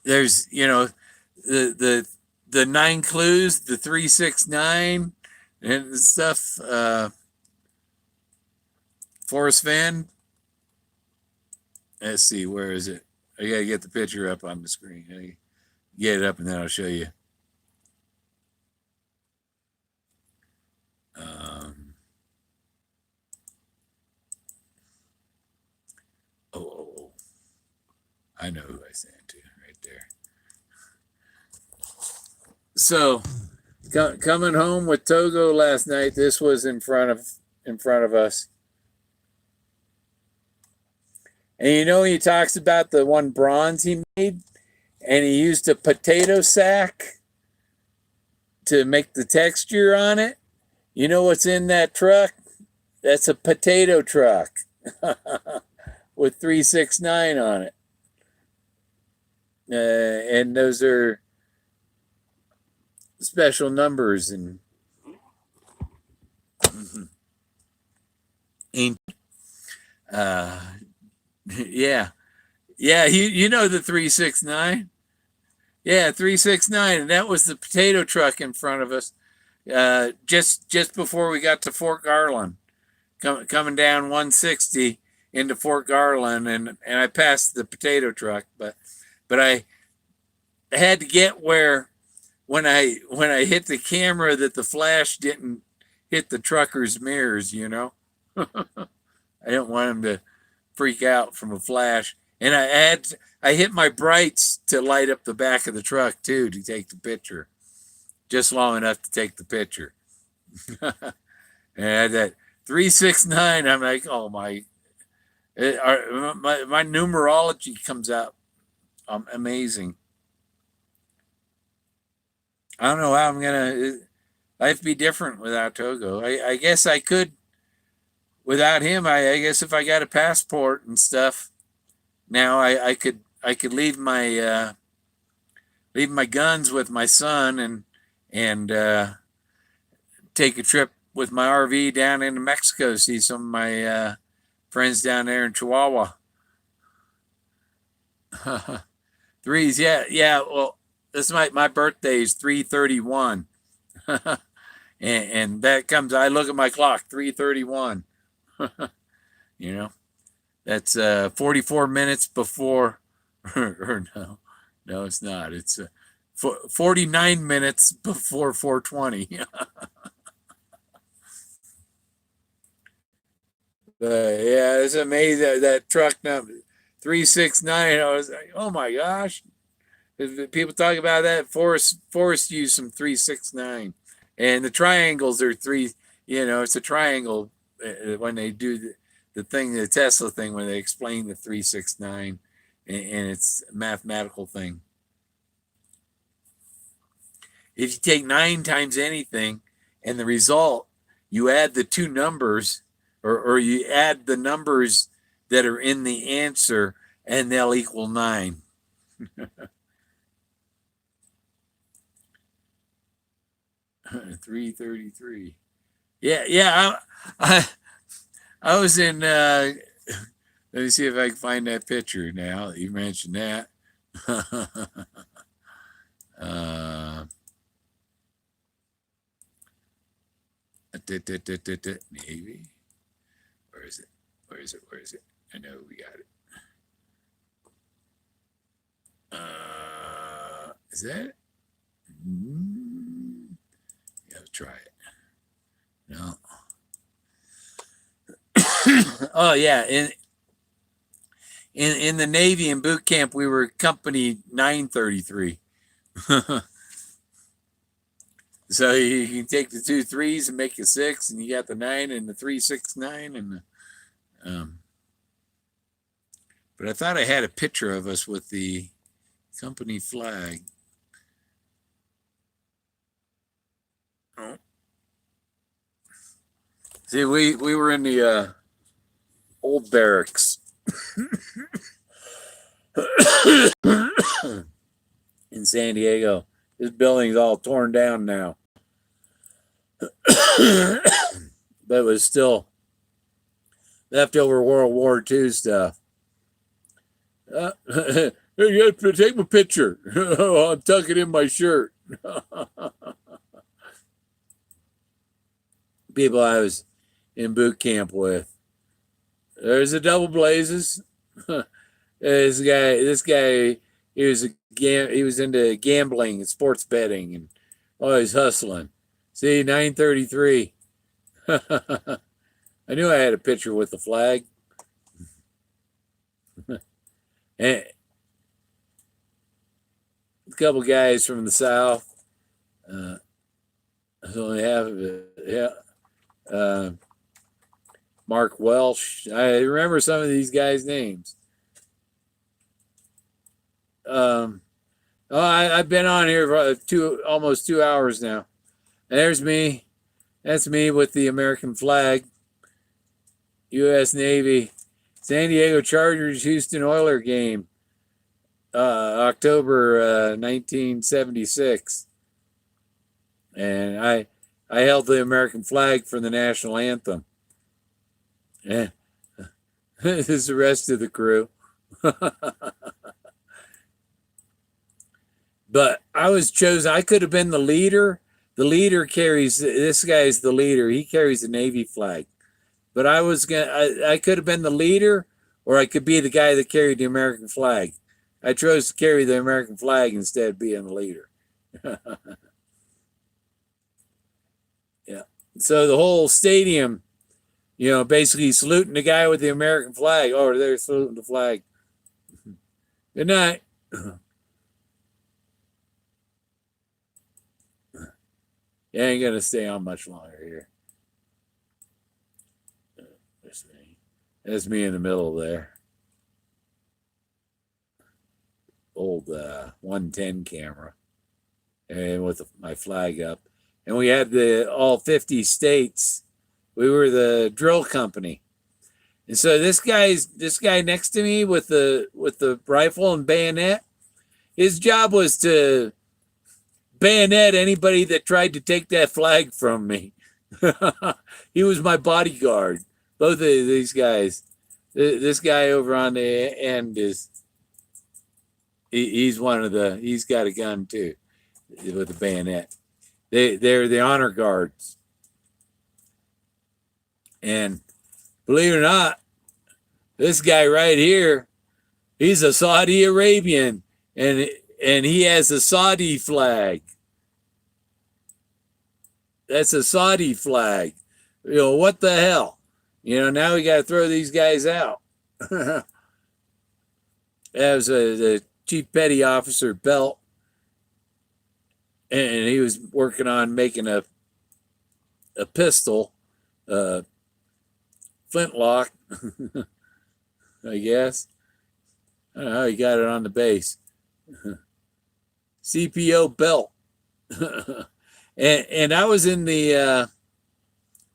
There's the 9 clues, the 369 and stuff. Forrest Van. Let's see, where is it? I gotta get the picture up on the screen. Get it up, and then I'll show you. Oh, I know who I sent to right there. So, coming home with Togo last night. This was in front of us. And he talks about the one bronze he made, and he used a potato sack to make the texture on it. You know what's in that truck? That's a potato truck with 369 on it. And those are special numbers, and Yeah. Yeah, you know the 369. Yeah, 369, and that was the potato truck in front of us. Just before we got to Fort Garland, coming down 160 into Fort Garland, and I passed the potato truck, but I had to get where when I hit the camera that the flash didn't hit the trucker's mirrors. I didn't want him to freak out from a flash, and I hit my brights to light up the back of the truck too to take the picture, just long enough to take the picture. And that 369, I'm like, oh my, my numerology comes out amazing. I don't know how I'm gonna life be different without Togo. I guess I could without him. I guess if I got a passport and stuff now, I could leave my guns with my son and take a trip with my RV down into Mexico, see some of my friends down there in Chihuahua. Threes, yeah, yeah. Well, this my birthday is 331, and that comes. I look at my clock, 331. You know, that's 44 minutes before, or no, it's not. It's 49 minutes before 420. Yeah, it's amazing that truck number 369. I was like, oh my gosh. People talk about that. Forrest used some 369, and the triangles are three. It's a triangle when they do the thing, the Tesla thing, when they explain the 369, and it's a mathematical thing. If you take 9 times anything, and the result, you add the two numbers, or you add the numbers that are in the answer, and they'll equal 9. 333. Yeah, yeah. I was in. Let me see if I can find that picture now that you mentioned that. Navy. Where is it? Where is it? Where is it? I know we got it. Is that it? Yeah, try it. No. Oh yeah, in the Navy in boot camp, we were company 933. So you can take the 2 3s and make a 6, and you got the 9 and the 369, and but I thought I had a picture of us with the company flag. Oh. See, we were in the old barracks in San Diego. This building's all torn down now. But it was still leftover World War II stuff. You have to take my picture. I'm tucking in my shirt. People I was in boot camp with. There's the Double Blazes. This guy, he was into gambling and sports betting and always hustling. See, 933. I knew I had a picture with the flag. And a couple guys from the South. Only half of it. Yeah. Mark Welsh. I remember some of these guys' names. I've been on here for almost 2 hours now. And there's me. That's me with the American flag. U.S. Navy. San Diego Chargers Houston Oilers game. October 1976. And I held the American flag for the national anthem. Yeah. This is the rest of the crew. But I was chosen. I could have been the leader. The leader carries, this guy's the leader. He carries the Navy flag. But I could have been the leader, or I could be the guy that carried the American flag. I chose to carry the American flag instead of being the leader. Yeah. So the whole stadium, basically saluting the guy with the American flag. Oh, they're saluting the flag. Good night. Yeah, I ain't gonna stay on much longer here. That's me in the middle there. Old 110 camera, and with my flag up, and we had all 50 states. We were the drill company, and so this guy next to me with the rifle and bayonet. His job was to bayonet anybody that tried to take that flag from me. He was my bodyguard. Both of these guys. This guy over on the end he's he's got a gun too with a bayonet. They're the honor guards. And believe it or not, this guy right here, he's a Saudi Arabian, and he has a Saudi flag. That's a Saudi flag. What the hell? Now we got to throw these guys out. That was the Chief Petty Officer Belt, and he was working on making a pistol, flintlock, I guess. I don't know how he got it on the base. CPO Belt. and I was in the,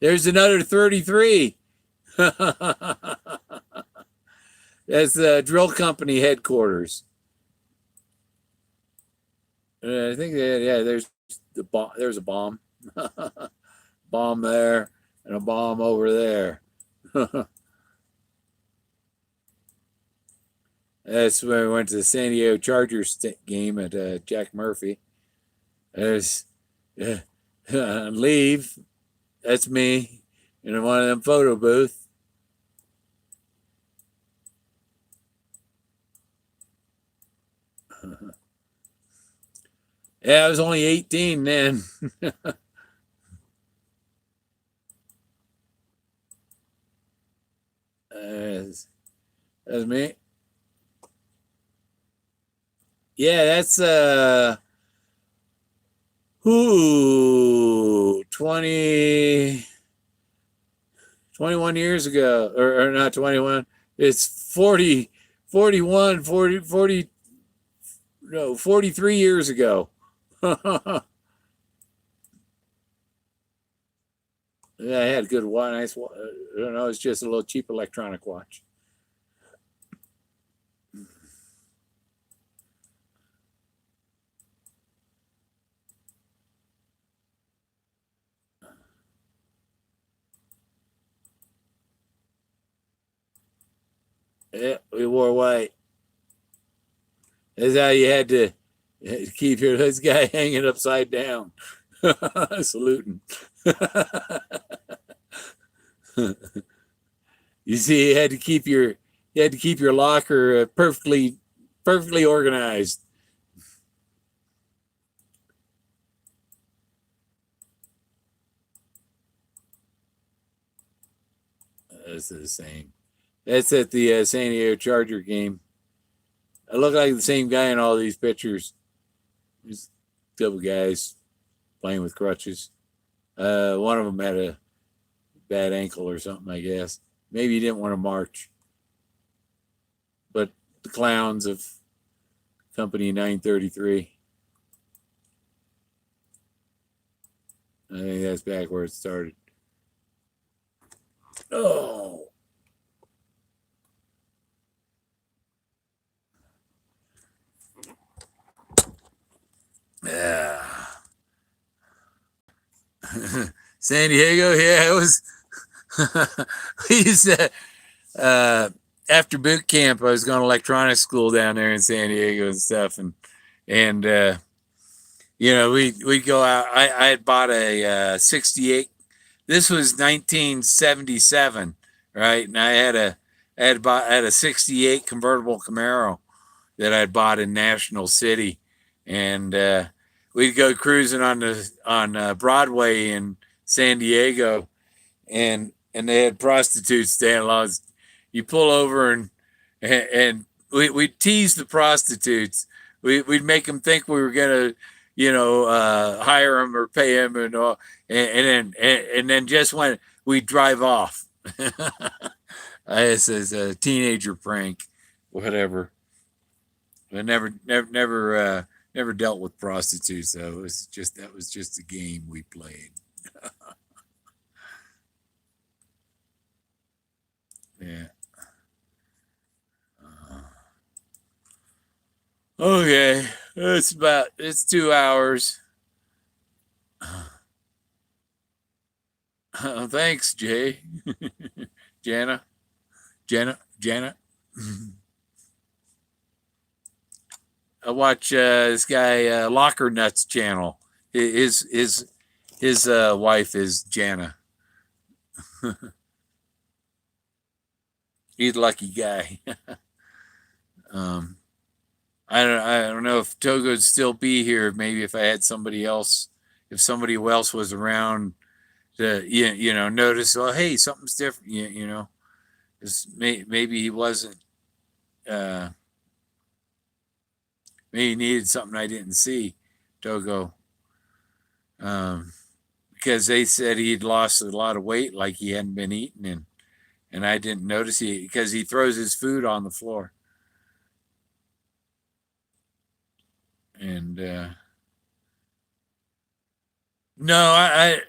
there's another 33. That's the drill company headquarters. I think there's the bomb. There's a bomb, bomb there, and a bomb over there. That's when we went to the San Diego Chargers game at Jack Murphy. There's leave. That's me in one of them photo booths. Yeah, I was only 18 then. That's me. Yeah, that's 21 years ago, or not 21. It's 40, 41, 40, no, 43 years ago. Yeah, I had a good watch. Nice. I don't know. It's just a little cheap electronic watch. Yeah, we wore white. That's how you had to keep this guy hanging upside down, saluting. You see, you had to keep your locker perfectly organized. That's the same. That's at the San Diego Charger game. I look like the same guy in all these pictures. There's a couple guys playing with crutches. One of them had a bad ankle or something, I guess. Maybe he didn't want to march. But the clowns of Company 933. I think that's back where it started. Oh. Yeah. San Diego, yeah, it was. we used to after boot camp, I was going to electronics school down there in San Diego and stuff, and we'd go out. I had bought a 68. This was 1977, right? And I had a 68 convertible Camaro that I'd bought in National City, and we'd go cruising on Broadway in San Diego, and they had prostitutes standing along. You pull over and we'd tease the prostitutes. We'd make them think we were gonna, hire them or pay them, and then just when we'd drive off. This is a teenager prank, whatever. I never dealt with prostitutes though. That was just a game we played. Yeah. Okay, it's 2 hours. Thanks, Jay. Jana. I watch this guy Locker Nuts channel. His wife is Jana. He's a lucky guy. I don't know if Togo would still be here. Maybe if I had somebody else, if somebody else was around to notice. Well, hey, something's different. Maybe he wasn't. Maybe he needed something I didn't see. Togo. Because they said he'd lost a lot of weight, like he hadn't been eating, and I didn't notice because he throws his food on the floor. And no, I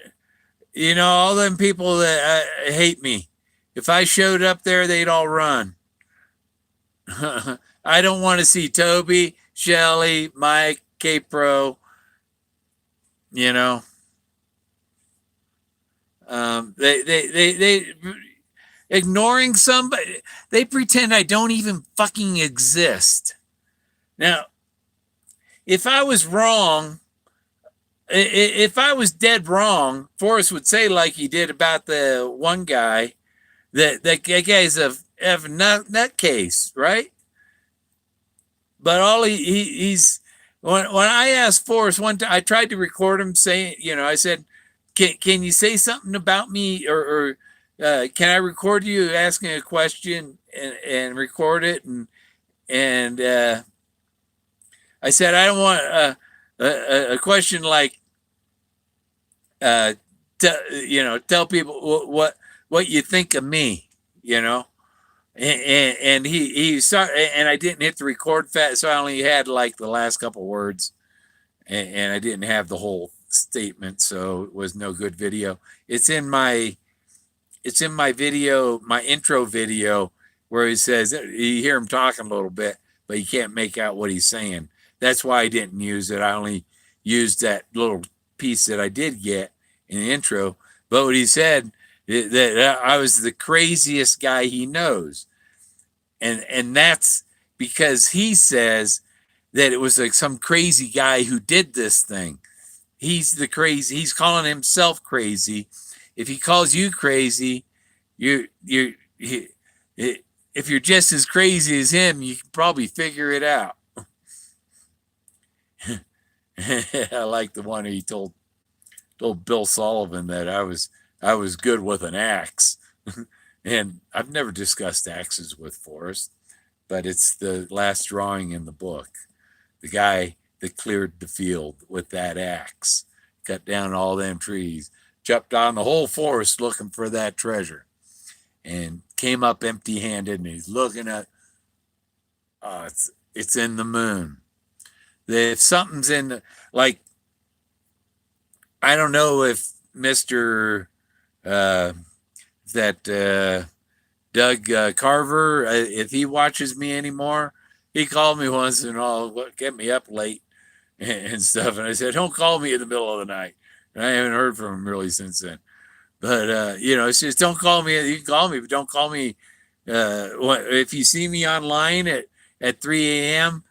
all them people that hate me. If I showed up there, they'd all run. I don't want to see Toby, Shelly, Mike, K-Pro. They ignoring somebody. They pretend I don't even fucking exist. Now, if I was wrong, if I was dead wrong, Forrest would say like he did about the one guy, that guy's a nutcase, right? But all he's when I asked Forrest one time, I tried to record him saying, I said, can you say something about me, or can I record you asking a question and record it, and I said I don't want a question like tell people what you think of me, and he started, and I didn't hit the record fast, so I only had like the last couple words, and I didn't have the whole statement, so it was no good video. It's in my video, my intro video, where he says you hear him talking a little bit, but you can't make out what he's saying. That's why I didn't use it. I only used that little piece that I did get in the intro. But what he said, that I was the craziest guy he knows. And that's because he says that it was like some crazy guy who did this thing. He's calling himself crazy. If he calls you crazy, if you're just as crazy as him, you can probably figure it out. I like the one he told Bill Sullivan that I was good with an axe. And I've never discussed axes with Forrest, but it's the last drawing in the book. The guy that cleared the field with that axe, cut down all them trees, chopped down the whole forest looking for that treasure, and came up empty-handed, and he's looking at, it's in the moon. If something's in the, like, I don't know if Mr. Doug Carver, if he watches me anymore. He called me once and all, get me up late and stuff. And I said, don't call me in the middle of the night. And I haven't heard from him really since then. But, it's just, don't call me. You can call me, but don't call me If you see me online at 3 a.m.,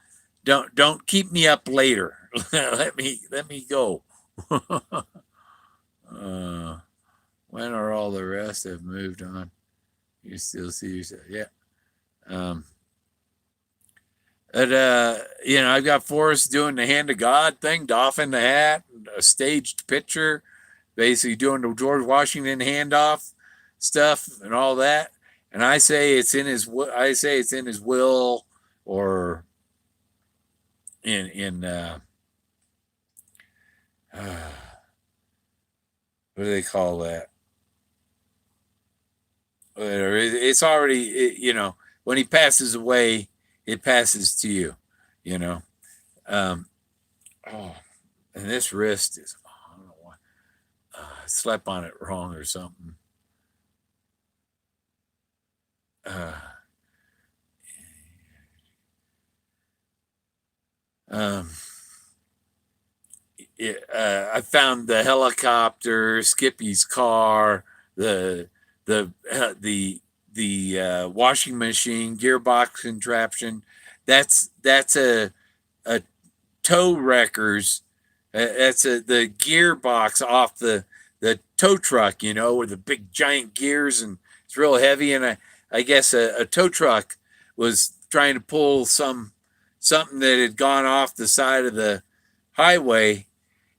don't keep me up later. let me go. When are all the rest have moved on? You still see yourself, yeah. I've got Forrest doing the hand of God thing, doffing the hat, a staged picture, basically doing the George Washington handoff stuff and all that. And I say it's in his will, or in what do they call that? It's already, when he passes away, it passes to you, you know. Um, oh, and this wrist is, I don't know why. I slept on it wrong or something. Um, I found the helicopter, Skippy's car, the washing machine, gearbox contraption. That's a tow wreckers. That's the gearbox off the tow truck, with the big giant gears, and it's real heavy. And I guess a tow truck was trying to pull something that had gone off the side of the highway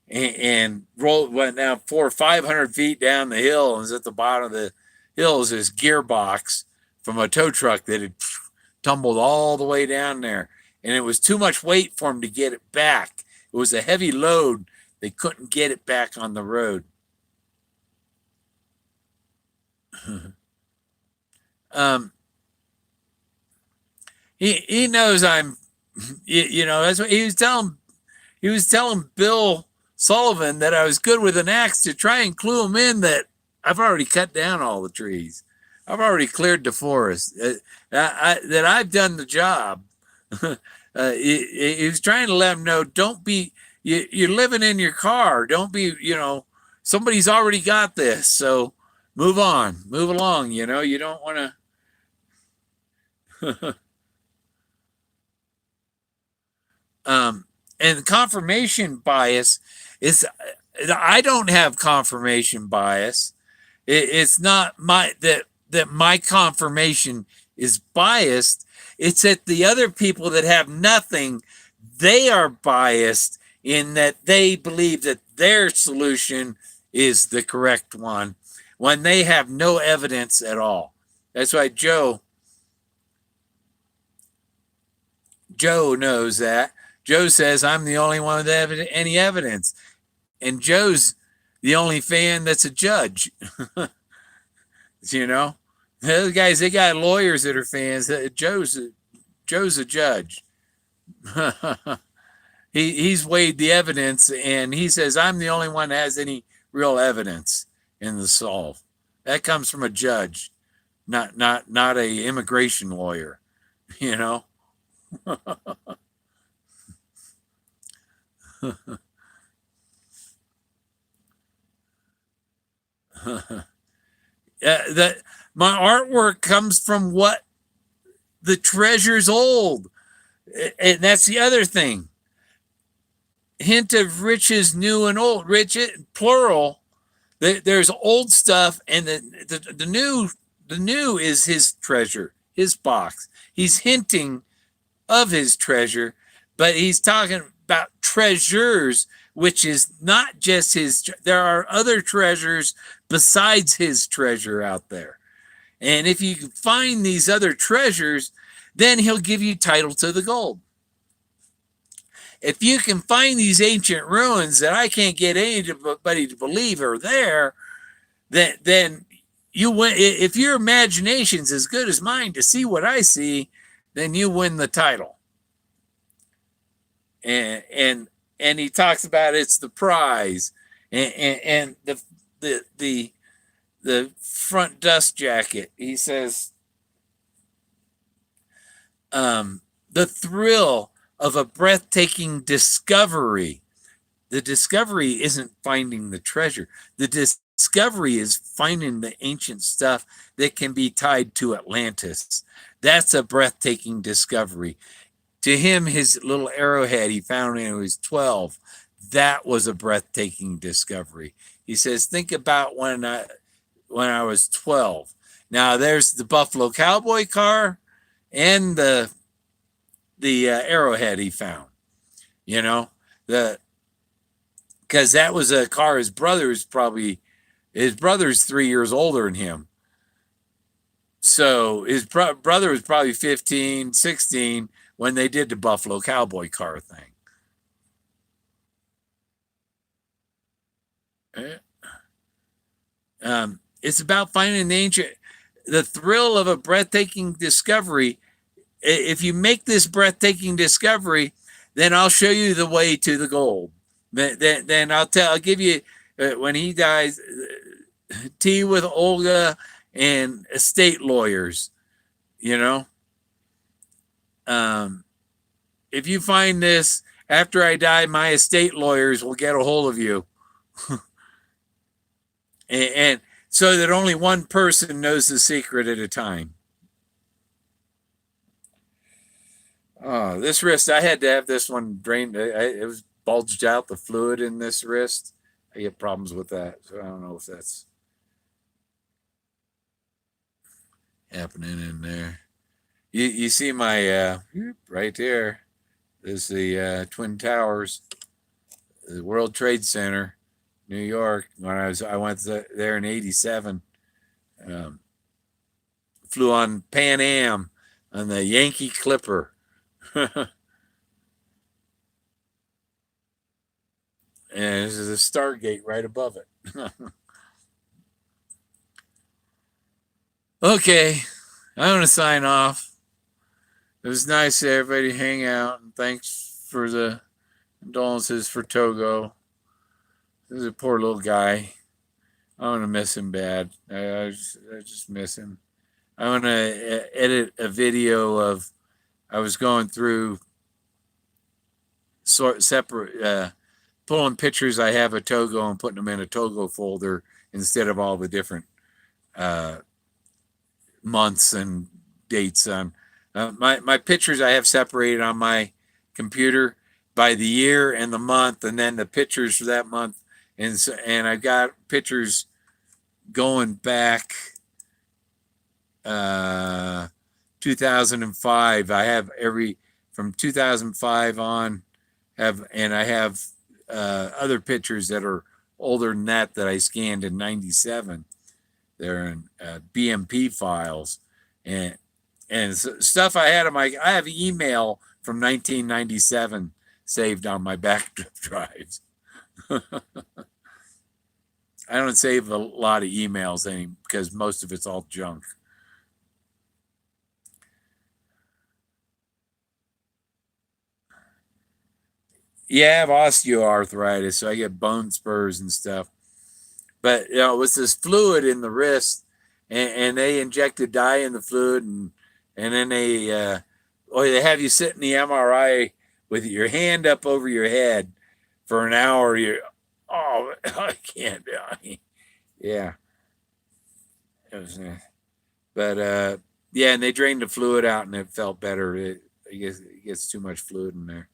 and went down 400 or 500 feet down the hill, and was at the bottom of the hill is this gearbox from a tow truck that had tumbled all the way down there, and it was too much weight for him to get it back. It was a heavy load. They couldn't get it back on the road. He knows I'm, that's what he was telling. He was telling Bill Sullivan that I was good with an axe to try and clue him in that I've already cut down all the trees. I've already cleared the forest. That I've done the job. He was trying to let him know, don't be, you're living in your car. Don't be, somebody's already got this. So move on, move along. You don't want to. And confirmation bias is, I don't have confirmation bias. It's not that my confirmation is biased. It's that the other people that have nothing, they are biased in that they believe that their solution is the correct one when they have no evidence at all. That's why Joe knows that. Joe says, I'm the only one with any evidence. And Joe's the only fan that's a judge. The other guys, they got lawyers that are fans. Joe's a judge. He's weighed the evidence, and he says, I'm the only one that has any real evidence in the solve. That comes from a judge, not a immigration lawyer, that my artwork comes from what the treasure's old, and that's the other thing. Hint of riches, new and old. Rich, plural. There's old stuff, and the new is his treasure, his box. He's hinting of his treasure, but he's talking about treasures, which is not just his. There are other treasures besides his treasure out there. And if you can find these other treasures, then he'll give you title to the gold. If you can find these ancient ruins that I can't get anybody to believe are there, then you win. If your imagination's as good as mine to see what I see, then you win the title. And he talks about it's the prize, and the front dust jacket. He says, the thrill of a breathtaking discovery. The discovery isn't finding the treasure. The discovery is finding the ancient stuff that can be tied to Atlantis. That's a breathtaking discovery. To him, his little arrowhead he found when he was 12, that was a breathtaking discovery. He says, think about when I was 12. Now there's the Buffalo Cowboy car and the arrowhead he found. You know, because that was a car his brother's 3 years older than him. So his brother was probably 15, 16 when they did the Buffalo Cowboy car thing. It's about finding the thrill of a breathtaking discovery. If you make this breathtaking discovery, then I'll show you the way to the gold. Then I'll give you when he dies, tea with Olga and estate lawyers. You know, if you find this after I die, my estate lawyers will get a hold of you. and so that only one person knows the secret at a time. Oh, this wrist, I had to have this one drained. It was bulged out, the fluid in this wrist. I get problems with that. So I don't know if that's happening in there. You see my, right there. There's the Twin Towers, the World Trade Center, New York. When I went there in '87, flew on Pan Am on the Yankee Clipper. And this is a Stargate right above it. Okay, I'm going to sign off. It was nice to everybody hang out, and thanks for the condolences for Togo. This is a poor little guy. I'm going to miss him bad. I just miss him. I'm going to edit a video of I was going through separate pulling pictures I have of Togo and putting them in a Togo folder instead of all the different months and dates on my pictures. I have separated on my computer by the year and the month, and then the pictures for that month, and I've got pictures going back 2005. I have every from 2005 on and I have other pictures that are older than that I scanned in '97. They're in BMP files and stuff I had on I have email from 1997 saved on my back drives. I don't save a lot of emails because most of it's all junk. Yeah, I have osteoarthritis, so I get bone spurs and stuff. But you know, it was this fluid in the wrist, and they injected dye in the fluid, and then they have you sit in the MRI with your hand up over your head for an hour. I can't. Yeah, it was, but yeah, and they drained the fluid out, and it felt better. I guess it gets too much fluid in there.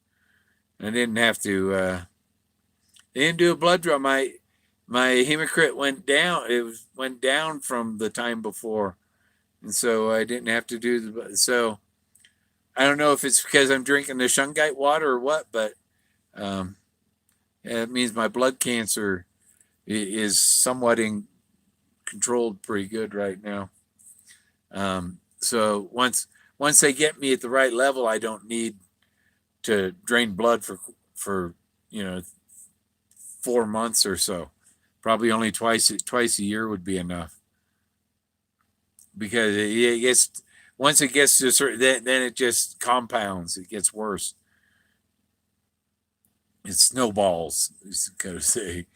I didn't have to. They didn't do a blood draw. My hematocrit went down. Went down from the time before, and so I didn't have to do the. So I don't know if it's because I'm drinking the shungite water or what, but yeah, it means my blood cancer is somewhat controlled pretty good right now. So once they get me at the right level, I don't need to drain blood for 4 months or so. Probably only twice a year would be enough, because it gets once it gets to a certain then it just compounds. It gets worse. It snowballs. Is to say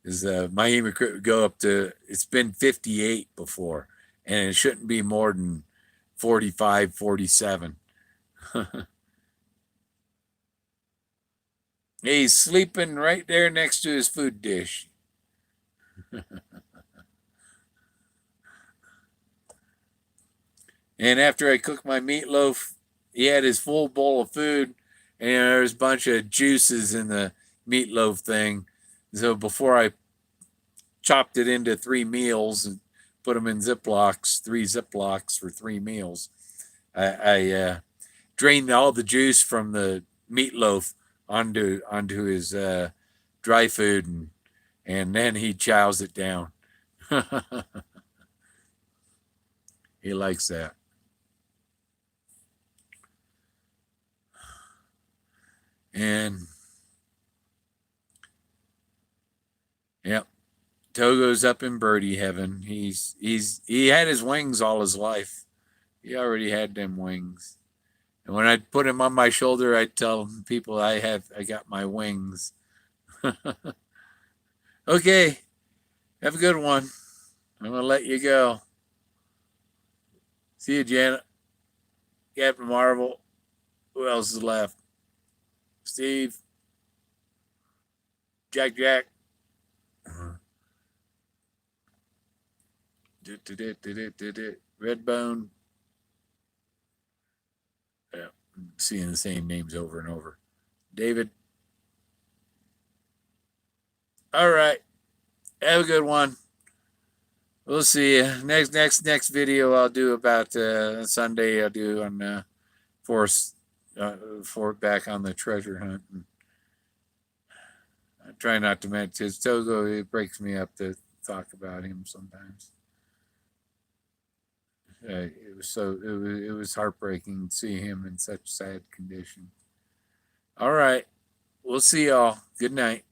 is my hematocrit would go up to, it's been 58 before, and it shouldn't be more than 45, 47. He's sleeping right there next to his food dish. And after I cooked my meatloaf, he had his full bowl of food, and there's a bunch of juices in the meatloaf thing. So before I chopped it into 3 meals and put them in Ziplocs, 3 Ziplocs for 3 meals, I drained all the juice from the meatloaf onto his dry food, and then he chows it down. He likes that. And yep, Togo's up in birdie heaven. He had his wings all his life. He already had them wings. And when I'd put him on my shoulder, I'd tell people I got my wings. Okay, have a good one. I'm gonna let you go. See you, Janet. Captain Marvel. Who else is left? Steve. Jack. Redbone. Yeah, I'm seeing the same names over and over. David. All right. Have a good one. We'll see you next video. I'll do about Sunday. I'll do on for back on the treasure hunt. And I try not to mention his Togo. It breaks me up to talk about him sometimes. It was heartbreaking to see him in such sad condition. All right, we'll see y'all. Good night.